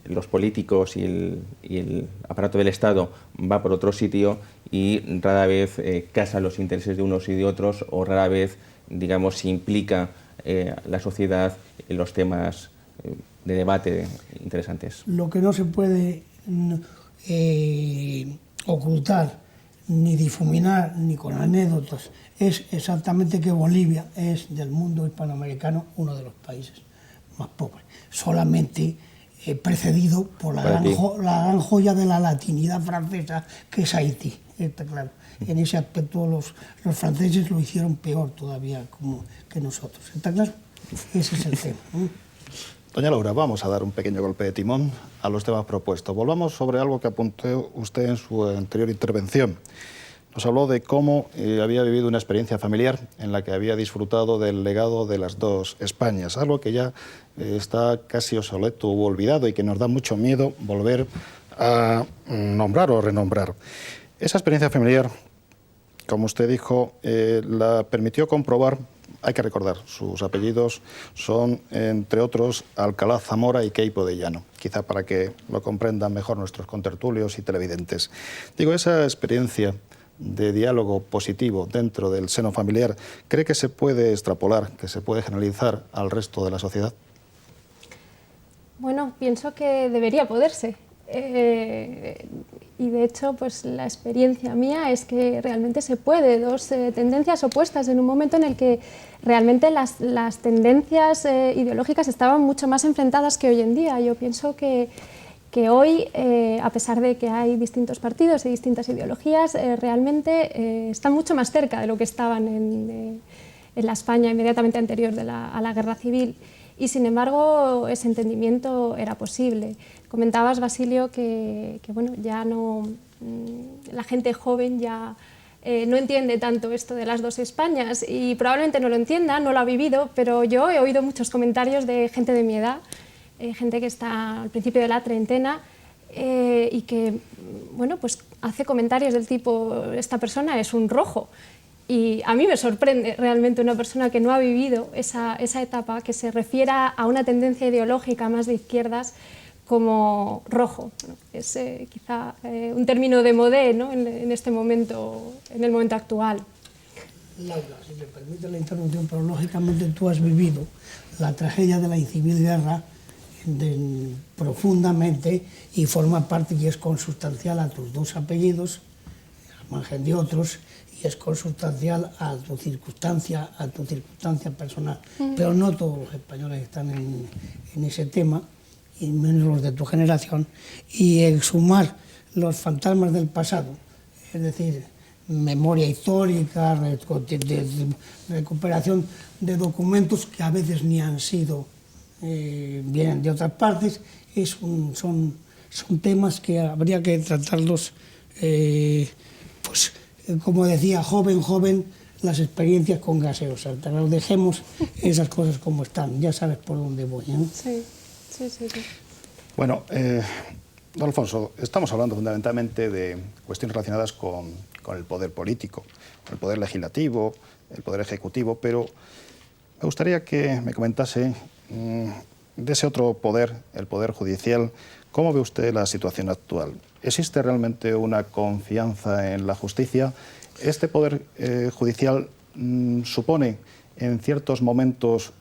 los políticos y el aparato del Estado va por otro sitio y rara vez casan los intereses de unos y de otros, o rara vez, digamos, se implica la sociedad en los temas de debate interesantes. Lo que no se puede ocultar ni difuminar, ni con anécdotas, es exactamente que Bolivia es del mundo hispanoamericano uno de los países más pobres, solamente precedido por la gran joya de la latinidad francesa, que es Haití, está claro. En ese aspecto los franceses lo hicieron peor todavía que nosotros, ¿está claro? Ese es el tema. Doña Laura, vamos a dar un pequeño golpe de timón a los temas propuestos. Volvamos sobre algo que apuntó usted en su anterior intervención. Nos habló de cómo había vivido una experiencia familiar en la que había disfrutado del legado de las dos Españas, algo que ya está casi obsoleto u olvidado y que nos da mucho miedo volver a nombrar o renombrar. Esa experiencia familiar, como usted dijo, la permitió comprobar. Hay que recordar, sus apellidos son, entre otros, Alcalá Zamora y Queipo de Llano, quizá para que lo comprendan mejor nuestros contertulios y televidentes. Digo, esa experiencia de diálogo positivo dentro del seno familiar, ¿cree que se puede extrapolar, que se puede generalizar al resto de la sociedad? Bueno, pienso que debería poderse. Y de hecho, pues la experiencia mía es que realmente se puede, dos tendencias opuestas en un momento en el que realmente las tendencias ideológicas estaban mucho más enfrentadas que hoy en día. Yo pienso que hoy, a pesar de que hay distintos partidos y distintas ideologías, realmente están mucho más cerca de lo que estaban en la España inmediatamente anterior a la Guerra Civil. Y sin embargo, ese entendimiento era posible. Comentabas, Basilio, que bueno, ya no, la gente joven ya no entiende tanto esto de las dos Españas, y probablemente no lo entienda, no lo ha vivido, pero yo he oído muchos comentarios de gente de mi edad, gente que está al principio de la treintena, y que bueno, pues hace comentarios del tipo: esta persona es un rojo. Y a mí me sorprende realmente una persona que no ha vivido esa etapa, que se refiera a una tendencia ideológica más de izquierdas como rojo. Bueno, es quizá un término de modé, ¿no? en este momento, en el momento actual. Laura, si me permite la interrupción, pero lógicamente tú has vivido la tragedia de la incivil guerra profundamente, y forma parte y es consustancial a tus dos apellidos, al margen de otros, y es consustancial a tu circunstancia personal. Pero no todos los españoles están en ese tema, y menos los de tu generación, y exhumar los fantasmas del pasado, es decir, memoria histórica, recuperación de documentos que a veces ni han sido, vienen de otras partes, son temas que habría que tratarlos, pues, como decía, joven, las experiencias con gaseosa. Dejemos esas cosas como están, ya sabes por dónde voy, ¿eh? Sí. Bueno, don Alfonso, estamos hablando fundamentalmente de cuestiones relacionadas con el poder político, con el poder legislativo, el poder ejecutivo, pero me gustaría que me comentase de ese otro poder, el poder judicial. ¿Cómo ve usted la situación actual? ¿Existe realmente una confianza en la justicia? ¿Este poder judicial supone en ciertos momentos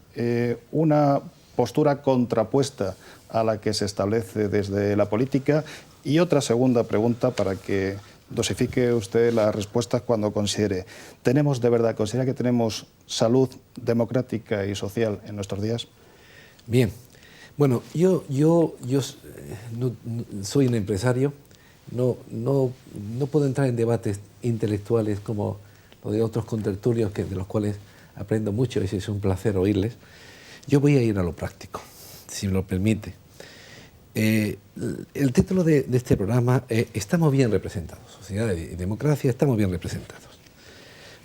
una postura contrapuesta a la que se establece desde la política? Y otra segunda pregunta, para que dosifique usted las respuestas cuando considere: ¿considera que tenemos salud democrática y social en nuestros días? Bien, bueno, yo no soy un empresario, no puedo entrar en debates intelectuales como los de otros contertulios, de los cuales aprendo mucho, y es un placer oírles. Yo voy a ir a lo práctico, si me lo permite. El título de este programa es Estamos bien representados, Sociedad y Democracia, estamos bien representados.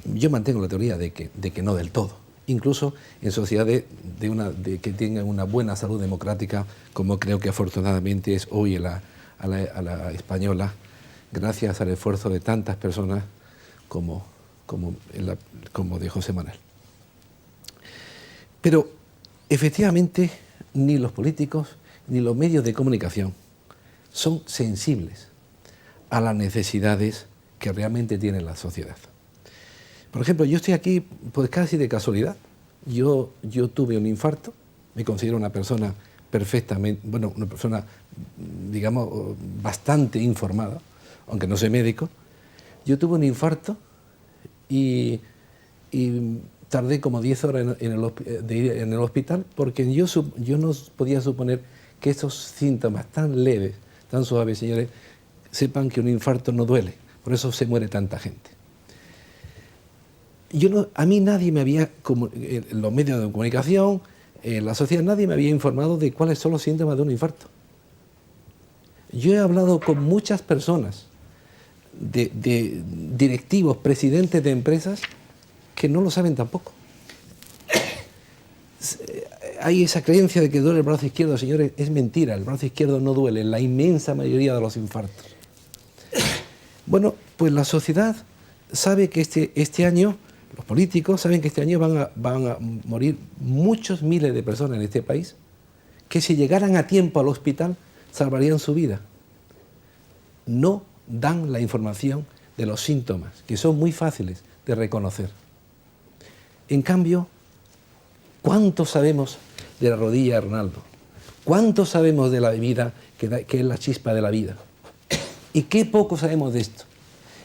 Yo mantengo la teoría de que no del todo. incluso en sociedades que tengan una buena salud democrática, como creo que afortunadamente es hoy a la española, gracias al esfuerzo de tantas personas como de José Manuel. Pero efectivamente ni los políticos ni los medios de comunicación son sensibles a las necesidades que realmente tiene la sociedad. Por ejemplo, yo estoy aquí pues casi de casualidad. Yo tuve un infarto, me considero una persona perfectamente, bueno, una persona, digamos, bastante informada, aunque no soy médico. Yo tuve un infarto y tardé como 10 horas en el hospital porque yo no podía suponer que estos síntomas tan leves, tan suaves, señores, sepan que un infarto no duele. Por eso se muere tanta gente. A mí nadie me había, en los medios de comunicación, en la sociedad, nadie me había informado de cuáles son los síntomas de un infarto. Yo he hablado con muchas personas, de directivos, presidentes de empresas, que no lo saben tampoco. Hay esa creencia de que duele el brazo izquierdo, señores, es mentira, el brazo izquierdo no duele en la inmensa mayoría de los infartos. Bueno, pues la sociedad sabe que este año, los políticos saben que este año van a morir muchos miles de personas en este país, que si llegaran a tiempo al hospital salvarían su vida. No dan la información de los síntomas, que son muy fáciles de reconocer. En cambio, ¿cuánto sabemos de la rodilla de Ronaldo? ¿Cuánto sabemos de la bebida, que es la chispa de la vida? ¿Y qué poco sabemos de esto?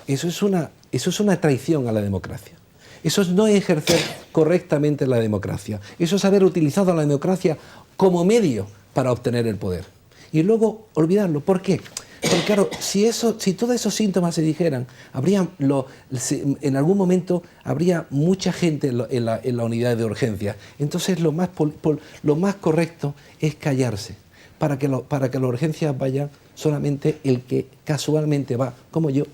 Eso es una traición a la democracia. Eso es no ejercer correctamente la democracia. Eso es haber utilizado la democracia como medio para obtener el poder. Y luego olvidarlo. ¿Por qué? Porque claro, si todos esos síntomas se dijeran, en algún momento habría mucha gente en la unidad de urgencia. Entonces lo más correcto es callarse, para que las urgencias vayan solamente el que casualmente va, como yo,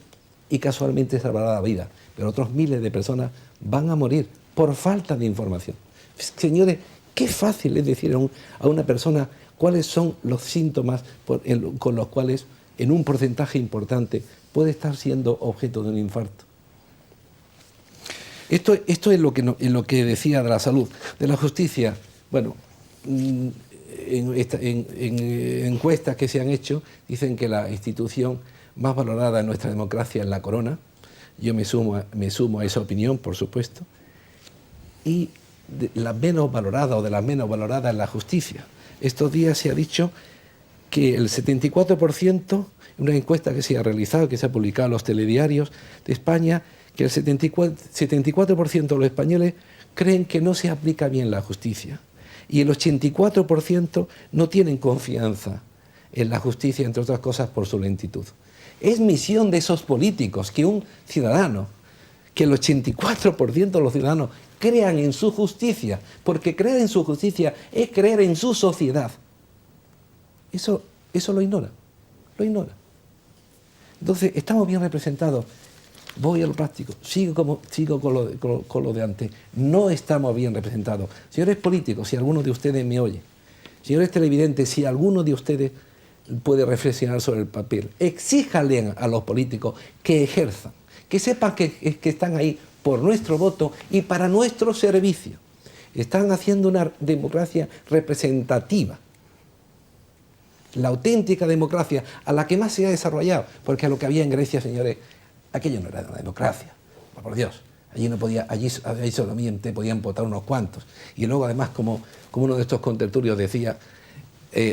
y casualmente salvará la vida. Pero otros miles de personas van a morir por falta de información. Señores, qué fácil es decir a una persona cuáles son los síntomas con los cuales en un porcentaje importante puede estar siendo objeto de un infarto. Esto es lo que decía de la salud. De la justicia, bueno, en encuestas que se han hecho dicen que la institución más valorada en nuestra democracia es la corona. Yo me sumo a esa opinión, por supuesto. Y de la menos valorada o de las menos valoradas es la justicia. Estos días se ha dicho que el 74%, una encuesta que se ha realizado, que se ha publicado en los telediarios de España, que el 74% de los españoles creen que no se aplica bien la justicia. Y el 84% no tienen confianza en la justicia, entre otras cosas, por su lentitud. Es misión de esos políticos que un ciudadano, que el 84% de los ciudadanos crean en su justicia, porque creer en su justicia es creer en su sociedad. Eso lo ignora. Entonces, estamos bien representados. Voy a lo práctico, sigo con lo de antes. No estamos bien representados. Señores políticos, si alguno de ustedes me oye, señores televidentes, si alguno de ustedes puede reflexionar sobre el papel, exíjanle a los políticos que ejerzan, que sepan que están ahí por nuestro voto y para nuestro servicio. Están haciendo una democracia representativa. La auténtica democracia a la que más se ha desarrollado, porque a lo que había en Grecia, señores, aquello no era una democracia, por Dios. Allí solamente podían votar unos cuantos. Y luego, además, como uno de estos contertulios decía,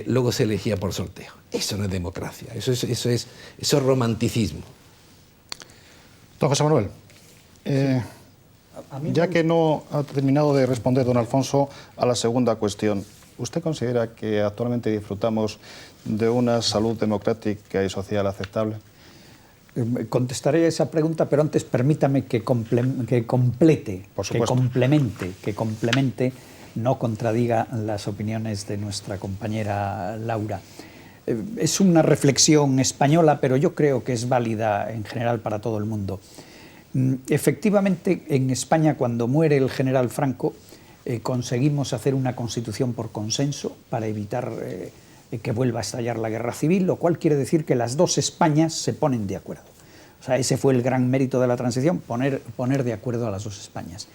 luego se elegía por sorteo. Eso no es democracia, eso es romanticismo. Don José Manuel, ya que no ha terminado de responder don Alfonso a la segunda cuestión, ¿usted considera que actualmente disfrutamos de una salud democrática y social aceptable? Contestaré esa pregunta, pero antes permítame que complete, que complemente, no contradiga las opiniones de nuestra compañera Laura. Es una reflexión española, pero yo creo que es válida en general para todo el mundo. Efectivamente, en España, cuando muere el general Franco, conseguimos hacer una constitución por consenso para evitar que vuelva a estallar la guerra civil, lo cual quiere decir que las dos Españas se ponen de acuerdo. O sea, ese fue el gran mérito de la transición, poner de acuerdo a las dos Españas.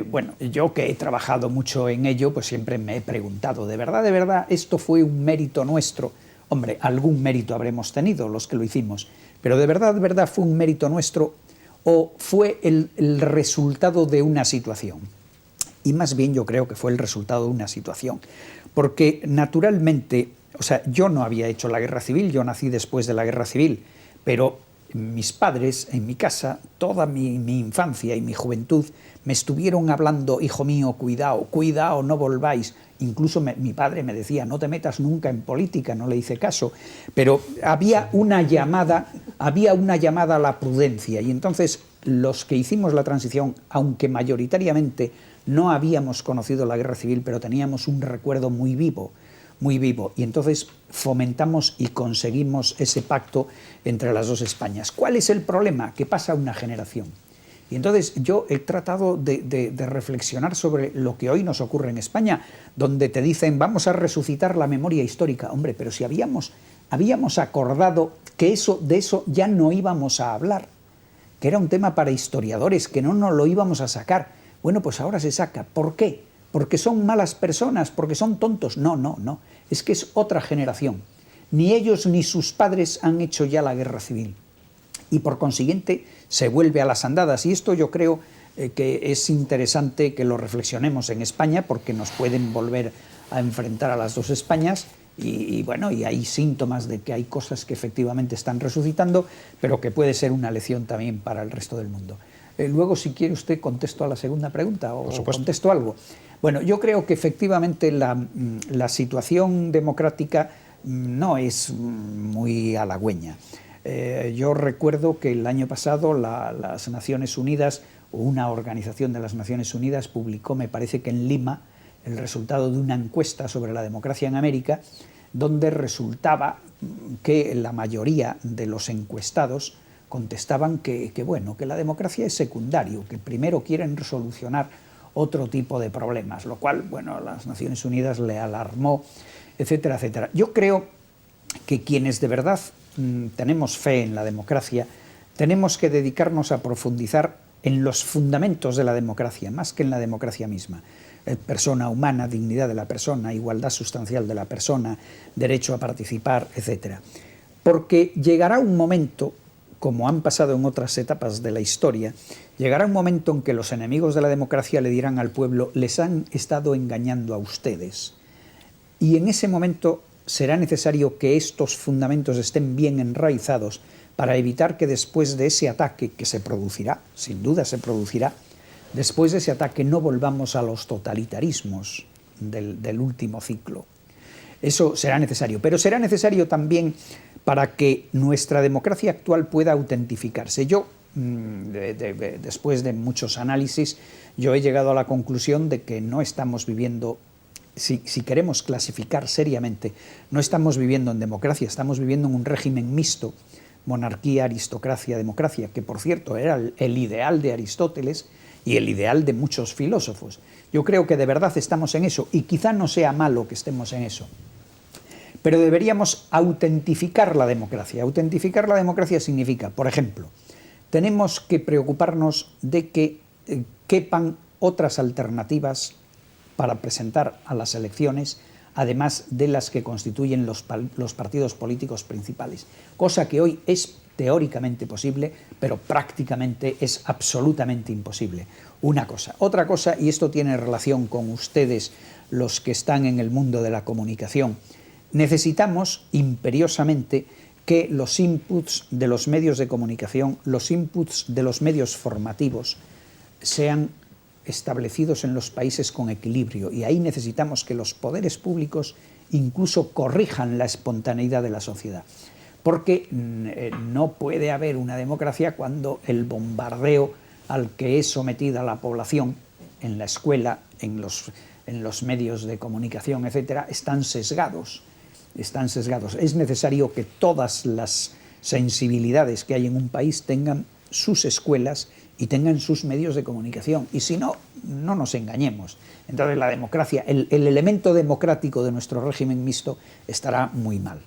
Bueno, yo que he trabajado mucho en ello, pues siempre me he preguntado, ¿de verdad, esto fue un mérito nuestro? Hombre, algún mérito habremos tenido los que lo hicimos, pero ¿de verdad fue un mérito nuestro o fue el resultado de una situación? Y más bien yo creo que fue el resultado de una situación, porque naturalmente, o sea, yo no había hecho la guerra civil, yo nací después de la guerra civil, pero mis padres, en mi casa, toda mi infancia y mi juventud, me estuvieron hablando, hijo mío, cuidado, no volváis. Incluso mi padre me decía, no te metas nunca en política, no le hice caso. Pero había una llamada a la prudencia. Y entonces los que hicimos la transición, aunque mayoritariamente no habíamos conocido la guerra civil, pero teníamos un recuerdo muy vivo. Y entonces fomentamos y conseguimos ese pacto entre las dos Españas. ¿Cuál es el problema? Que pasa una generación. Y entonces yo he tratado de reflexionar sobre lo que hoy nos ocurre en España, donde te dicen vamos a resucitar la memoria histórica. Hombre, pero si habíamos acordado que de eso ya no íbamos a hablar, que era un tema para historiadores, que no nos lo íbamos a sacar. Bueno, pues ahora se saca. ¿Por qué? ¿Porque son malas personas? ¿Porque son tontos? No. Es que es otra generación. Ni ellos ni sus padres han hecho ya la guerra civil. Y por consiguiente se vuelve a las andadas. Y esto yo creo que es interesante que lo reflexionemos en España, porque nos pueden volver a enfrentar a las dos Españas. Y bueno, y hay síntomas de que hay cosas que efectivamente están resucitando, pero que puede ser una lección también para el resto del mundo. Luego, si quiere usted, contesto a la segunda pregunta o contesto algo. Bueno, yo creo que efectivamente la situación democrática no es muy halagüeña. Yo recuerdo que el año pasado las Naciones Unidas, o una organización de las Naciones Unidas, publicó, me parece que en Lima, el resultado de una encuesta sobre la democracia en América, donde resultaba que la mayoría de los encuestados contestaban que la democracia es secundario, que primero quieren solucionar otro tipo de problemas, lo cual, bueno, a las Naciones Unidas le alarmó, etcétera, etcétera. Yo creo que quienes de verdad tenemos fe en la democracia, tenemos que dedicarnos a profundizar en los fundamentos de la democracia, más que en la democracia misma. Persona humana, dignidad de la persona, igualdad sustancial de la persona, derecho a participar, etcétera. Porque llegará un momento, como han pasado en otras etapas de la historia, llegará un momento en que los enemigos de la democracia le dirán al pueblo, les han estado engañando a ustedes. Y en ese momento será necesario que estos fundamentos estén bien enraizados para evitar que después de ese ataque, que se producirá, sin duda se producirá, después de ese ataque no volvamos a los totalitarismos del último ciclo. Eso será necesario, pero será necesario también para que nuestra democracia actual pueda autentificarse. Yo, después de muchos análisis, yo he llegado a la conclusión de que no estamos viviendo, si queremos clasificar seriamente, no estamos viviendo en democracia, estamos viviendo en un régimen mixto, monarquía, aristocracia, democracia, que por cierto era el ideal de Aristóteles y el ideal de muchos filósofos. Yo creo que de verdad estamos en eso, y quizá no sea malo que estemos en eso. Pero deberíamos autentificar la democracia. Autentificar la democracia significa, por ejemplo, tenemos que preocuparnos de que quepan otras alternativas para presentar a las elecciones, además de las que constituyen los partidos políticos principales, cosa que hoy es teóricamente posible, pero prácticamente es absolutamente imposible. Una cosa. Otra cosa, y esto tiene relación con ustedes, los que están en el mundo de la comunicación, necesitamos imperiosamente que los inputs de los medios de comunicación, los inputs de los medios formativos, sean establecidos en los países con equilibrio, y ahí necesitamos que los poderes públicos incluso corrijan la espontaneidad de la sociedad, porque no puede haber una democracia cuando el bombardeo al que es sometida la población en la escuela, en los medios de comunicación, etcétera, están sesgados. Es necesario que todas las sensibilidades que hay en un país tengan sus escuelas y tengan sus medios de comunicación. Y si no, no nos engañemos. Entonces la democracia, el elemento democrático de nuestro régimen mixto estará muy mal.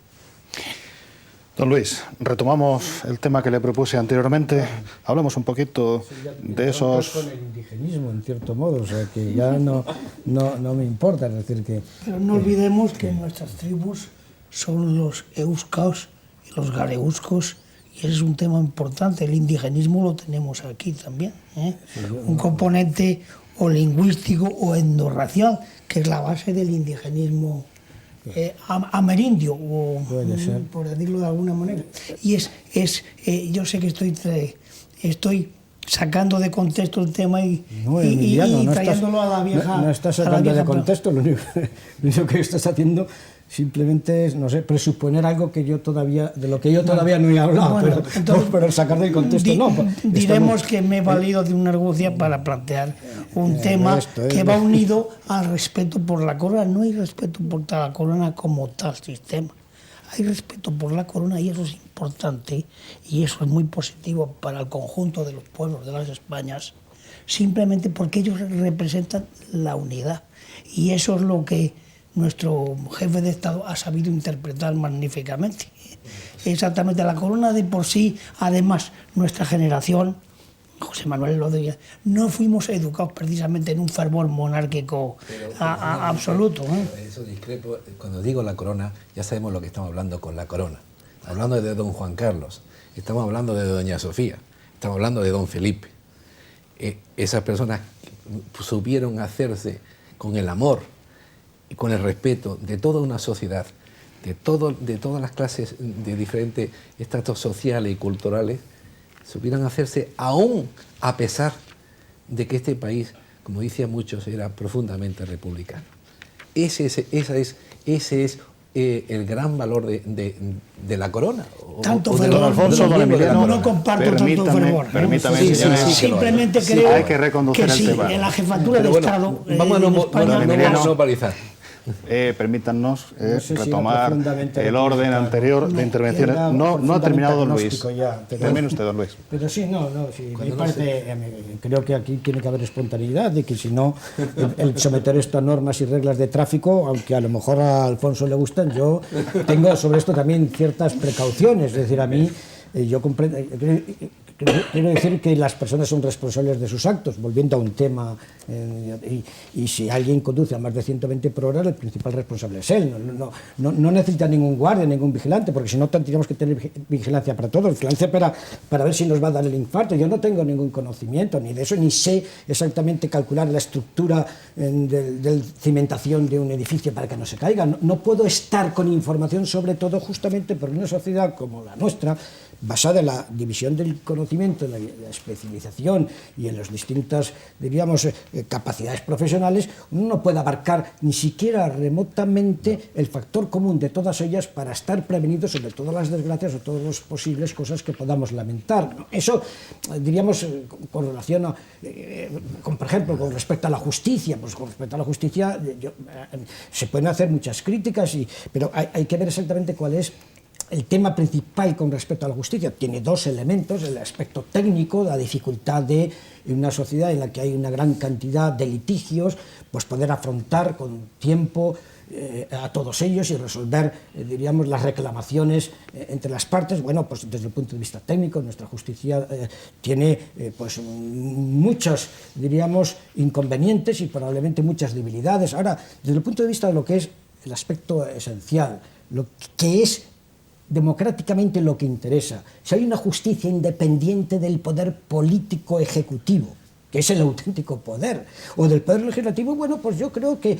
Don Luis, retomamos el tema que le propuse anteriormente. Hablamos un poquito de esos... Con el indigenismo, en cierto modo, o sea, que ya no me importa, es decir, que... Pero no olvidemos que nuestras tribus son los euskaos y los gareuscos, y ese es un tema importante. El indigenismo lo tenemos aquí también, ¿eh? Un componente o lingüístico o etnorracial, que es la base del indigenismo amerindio, o, por decirlo de alguna manera. Y yo sé que estoy sacando de contexto el tema y trayéndolo a la vieja... No estás sacando de contexto, lo único que estás haciendo simplemente es, no sé, presuponer algo que yo todavía, de lo que yo todavía no he hablado, bueno, pero sacar del contexto no. Diremos que me he valido de una argucia para plantear un tema que va unido al respeto por la corona. No hay respeto por la corona como tal sistema. Hay respeto por la corona y eso es importante y eso es muy positivo para el conjunto de los pueblos de las Españas, simplemente porque ellos representan la unidad. Y eso es lo que nuestro jefe de Estado ha sabido interpretar magníficamente. Exactamente, la corona de por sí, además, nuestra generación, José Manuel López, no fuimos educados precisamente en un fervor monárquico absoluto. Eso discrepo. Cuando digo la corona, ya sabemos lo que estamos hablando con la corona. Estamos hablando de don Juan Carlos, estamos hablando de doña Sofía, estamos hablando de don Felipe. Esas personas supieron hacerse con el amor y con el respeto de toda una sociedad, de todas las clases de diferentes estratos sociales y culturales, supieron hacerse aún a pesar de que este país, como decían muchos, era profundamente republicano. Ese es el gran valor de la corona. Tanto fervor, Alfonso, don Emiliano, no comparto tanto fervor. Permítame, señores, simplemente creo hay que reconducir que el sí, tema. en la jefatura de Estado vamos en España... a globalizar. Permítanos sé si retomar profundamente el orden anterior de intervenciones. No ha terminado don Luis. Termine usted, don Luis. Pero sí, sí, me parece, creo que aquí tiene que haber espontaneidad, de que si no, el someter esto a normas y reglas de tráfico, aunque a lo mejor a Alfonso le gustan, yo tengo sobre esto también ciertas precauciones. Es decir, a mí, yo comprendo... Quiero decir que las personas son responsables de sus actos, volviendo a un tema, y si alguien conduce a más de 120 por hora, el principal responsable es él. No necesita ningún guardia, ningún vigilante, porque si no tendríamos que tener vigilancia para todos, vigilancia para ver si nos va a dar el infarto. Yo no tengo ningún conocimiento ni de eso, ni sé exactamente calcular la estructura de cimentación de un edificio para que no se caiga. No puedo estar con información, sobre todo justamente porque una sociedad como la nuestra, basada en la división del conocimiento, en la especialización y en las distintas, diríamos, capacidades profesionales, uno no puede abarcar ni siquiera remotamente el factor común de todas ellas para estar prevenidos sobre todas las desgracias o todas las posibles cosas que podamos lamentar. Eso, diríamos, con relación a, por ejemplo, con respecto a la justicia, pues con respecto a la justicia se pueden hacer muchas críticas, pero hay que ver exactamente cuál es el tema principal con respecto a la justicia. Tiene dos elementos: el aspecto técnico, la dificultad de, en una sociedad en la que hay una gran cantidad de litigios, pues poder afrontar con tiempo a todos ellos y resolver, diríamos, las reclamaciones entre las partes. Bueno, pues desde el punto de vista técnico, nuestra justicia tiene pues muchos, diríamos, inconvenientes y probablemente muchas debilidades. Ahora, desde el punto de vista de lo que es el aspecto esencial, lo que es democráticamente lo que interesa, si hay una justicia independiente del poder político ejecutivo, que es el auténtico poder, o del poder legislativo, bueno, pues yo creo que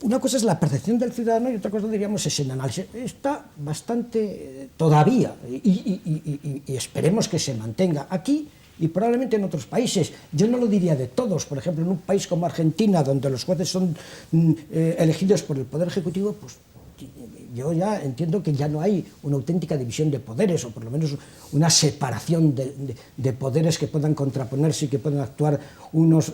una cosa es la percepción del ciudadano y otra cosa, diríamos, es el análisis. Está bastante todavía y esperemos que se mantenga aquí y probablemente en otros países. Yo no lo diría de todos. Por ejemplo, en un país como Argentina, donde los jueces son elegidos por el poder ejecutivo, pues yo ya entiendo que ya no hay una auténtica división de poderes, o por lo menos una separación de poderes que puedan contraponerse y que puedan actuar unos...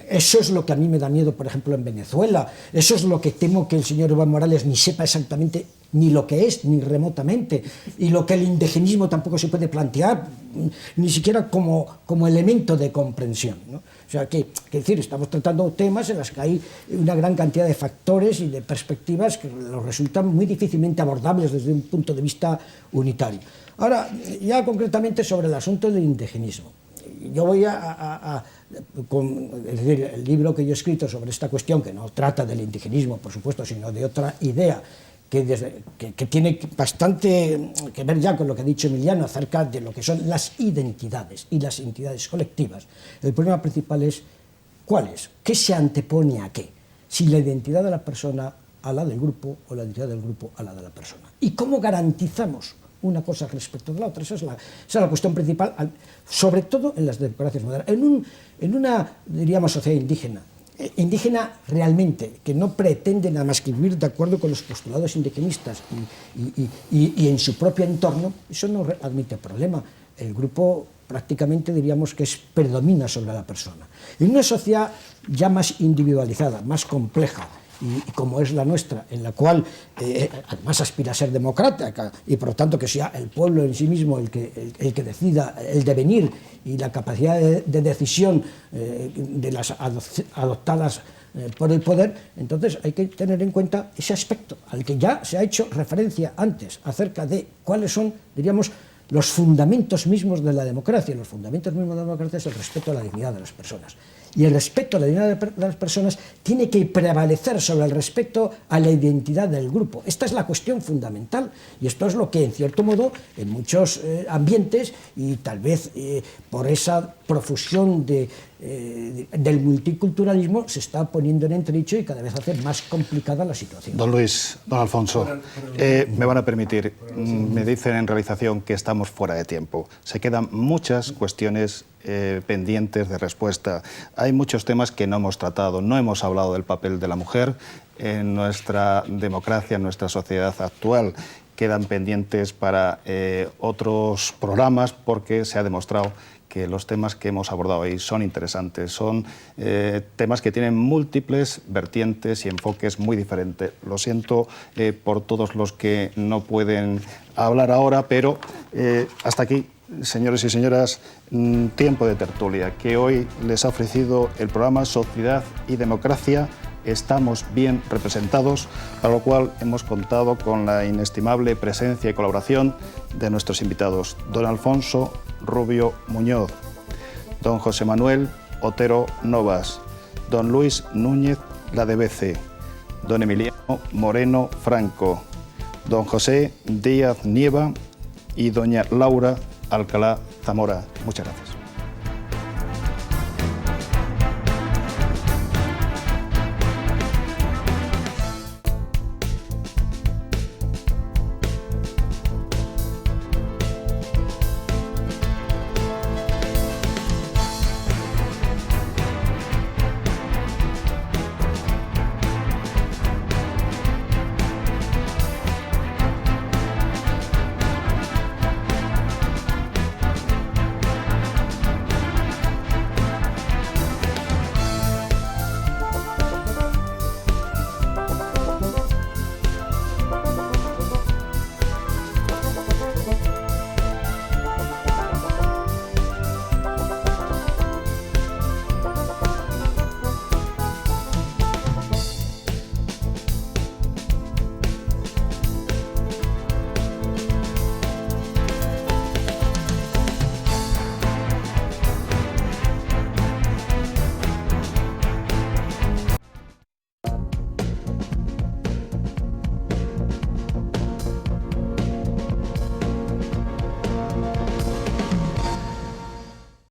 Eso es lo que a mí me da miedo, por ejemplo, en Venezuela. Eso es lo que temo que el señor Evo Morales ni sepa exactamente ni lo que es, ni remotamente, y lo que el indigenismo tampoco se puede plantear, ni siquiera como elemento de comprensión, ¿no? O sea, que decir, estamos tratando temas en los que hay una gran cantidad de factores y de perspectivas que nos resultan muy difícilmente abordables desde un punto de vista unitario. Ahora, ya concretamente sobre el asunto del indigenismo. Yo voy es decir, el libro que yo he escrito sobre esta cuestión, que no trata del indigenismo, por supuesto, sino de otra idea, que tiene bastante que ver ya con lo que ha dicho Emiliano acerca de lo que son las identidades y las entidades colectivas. El problema principal es ¿cuál es? ¿Qué se antepone a qué? Si la identidad de la persona a la del grupo o la identidad del grupo a la de la persona. ¿Y cómo garantizamos una cosa respecto de la otra? Esa es la cuestión principal, sobre todo en las democracias modernas. En una, diríamos, sociedad indígena realmente, que no pretende nada más que vivir de acuerdo con los postulados indigenistas y en su propio entorno, eso no admite problema. El grupo prácticamente diríamos que predomina sobre la persona. En una sociedad ya más individualizada, más compleja, y como es la nuestra, en la cual además aspira a ser democrática y por lo tanto que sea el pueblo en sí mismo el que decida el devenir y la capacidad de decisión de las adoptadas por el poder, entonces hay que tener en cuenta ese aspecto al que ya se ha hecho referencia antes acerca de cuáles son, diríamos, los fundamentos mismos de la democracia. Los fundamentos mismos de la democracia es el respeto a la dignidad de las personas. Y el respeto a la dignidad de las personas tiene que prevalecer sobre el respeto a la identidad del grupo. Esta es la cuestión fundamental y esto es lo que, en cierto modo, en muchos ambientes y tal vez por esa profusión del multiculturalismo se está poniendo en entredicho y cada vez hace más complicada la situación. Don Luis, don Alfonso, me van a permitir, me dicen en realización que estamos fuera de tiempo. Se quedan muchas cuestiones pendientes de respuesta. Hay muchos temas que no hemos tratado. No hemos hablado del papel de la mujer en nuestra democracia, en nuestra sociedad actual. Quedan pendientes para otros programas porque se ha demostrado que los temas que hemos abordado ahí son interesantes, son temas que tienen múltiples vertientes y enfoques muy diferentes. Lo siento por todos los que no pueden hablar ahora, pero hasta aquí, señores y señoras, tiempo de tertulia, que hoy les ha ofrecido el programa Sociedad y Democracia. Estamos bien representados, para lo cual hemos contado con la inestimable presencia y colaboración de nuestros invitados, don Alfonso Rubio Muñoz, don José Manuel Otero Novas, don Luis Núñez Ladevece, don Emiliano Moreno Franco, don José Díaz Nieva y doña Laura Alcalá Zamora. Muchas gracias.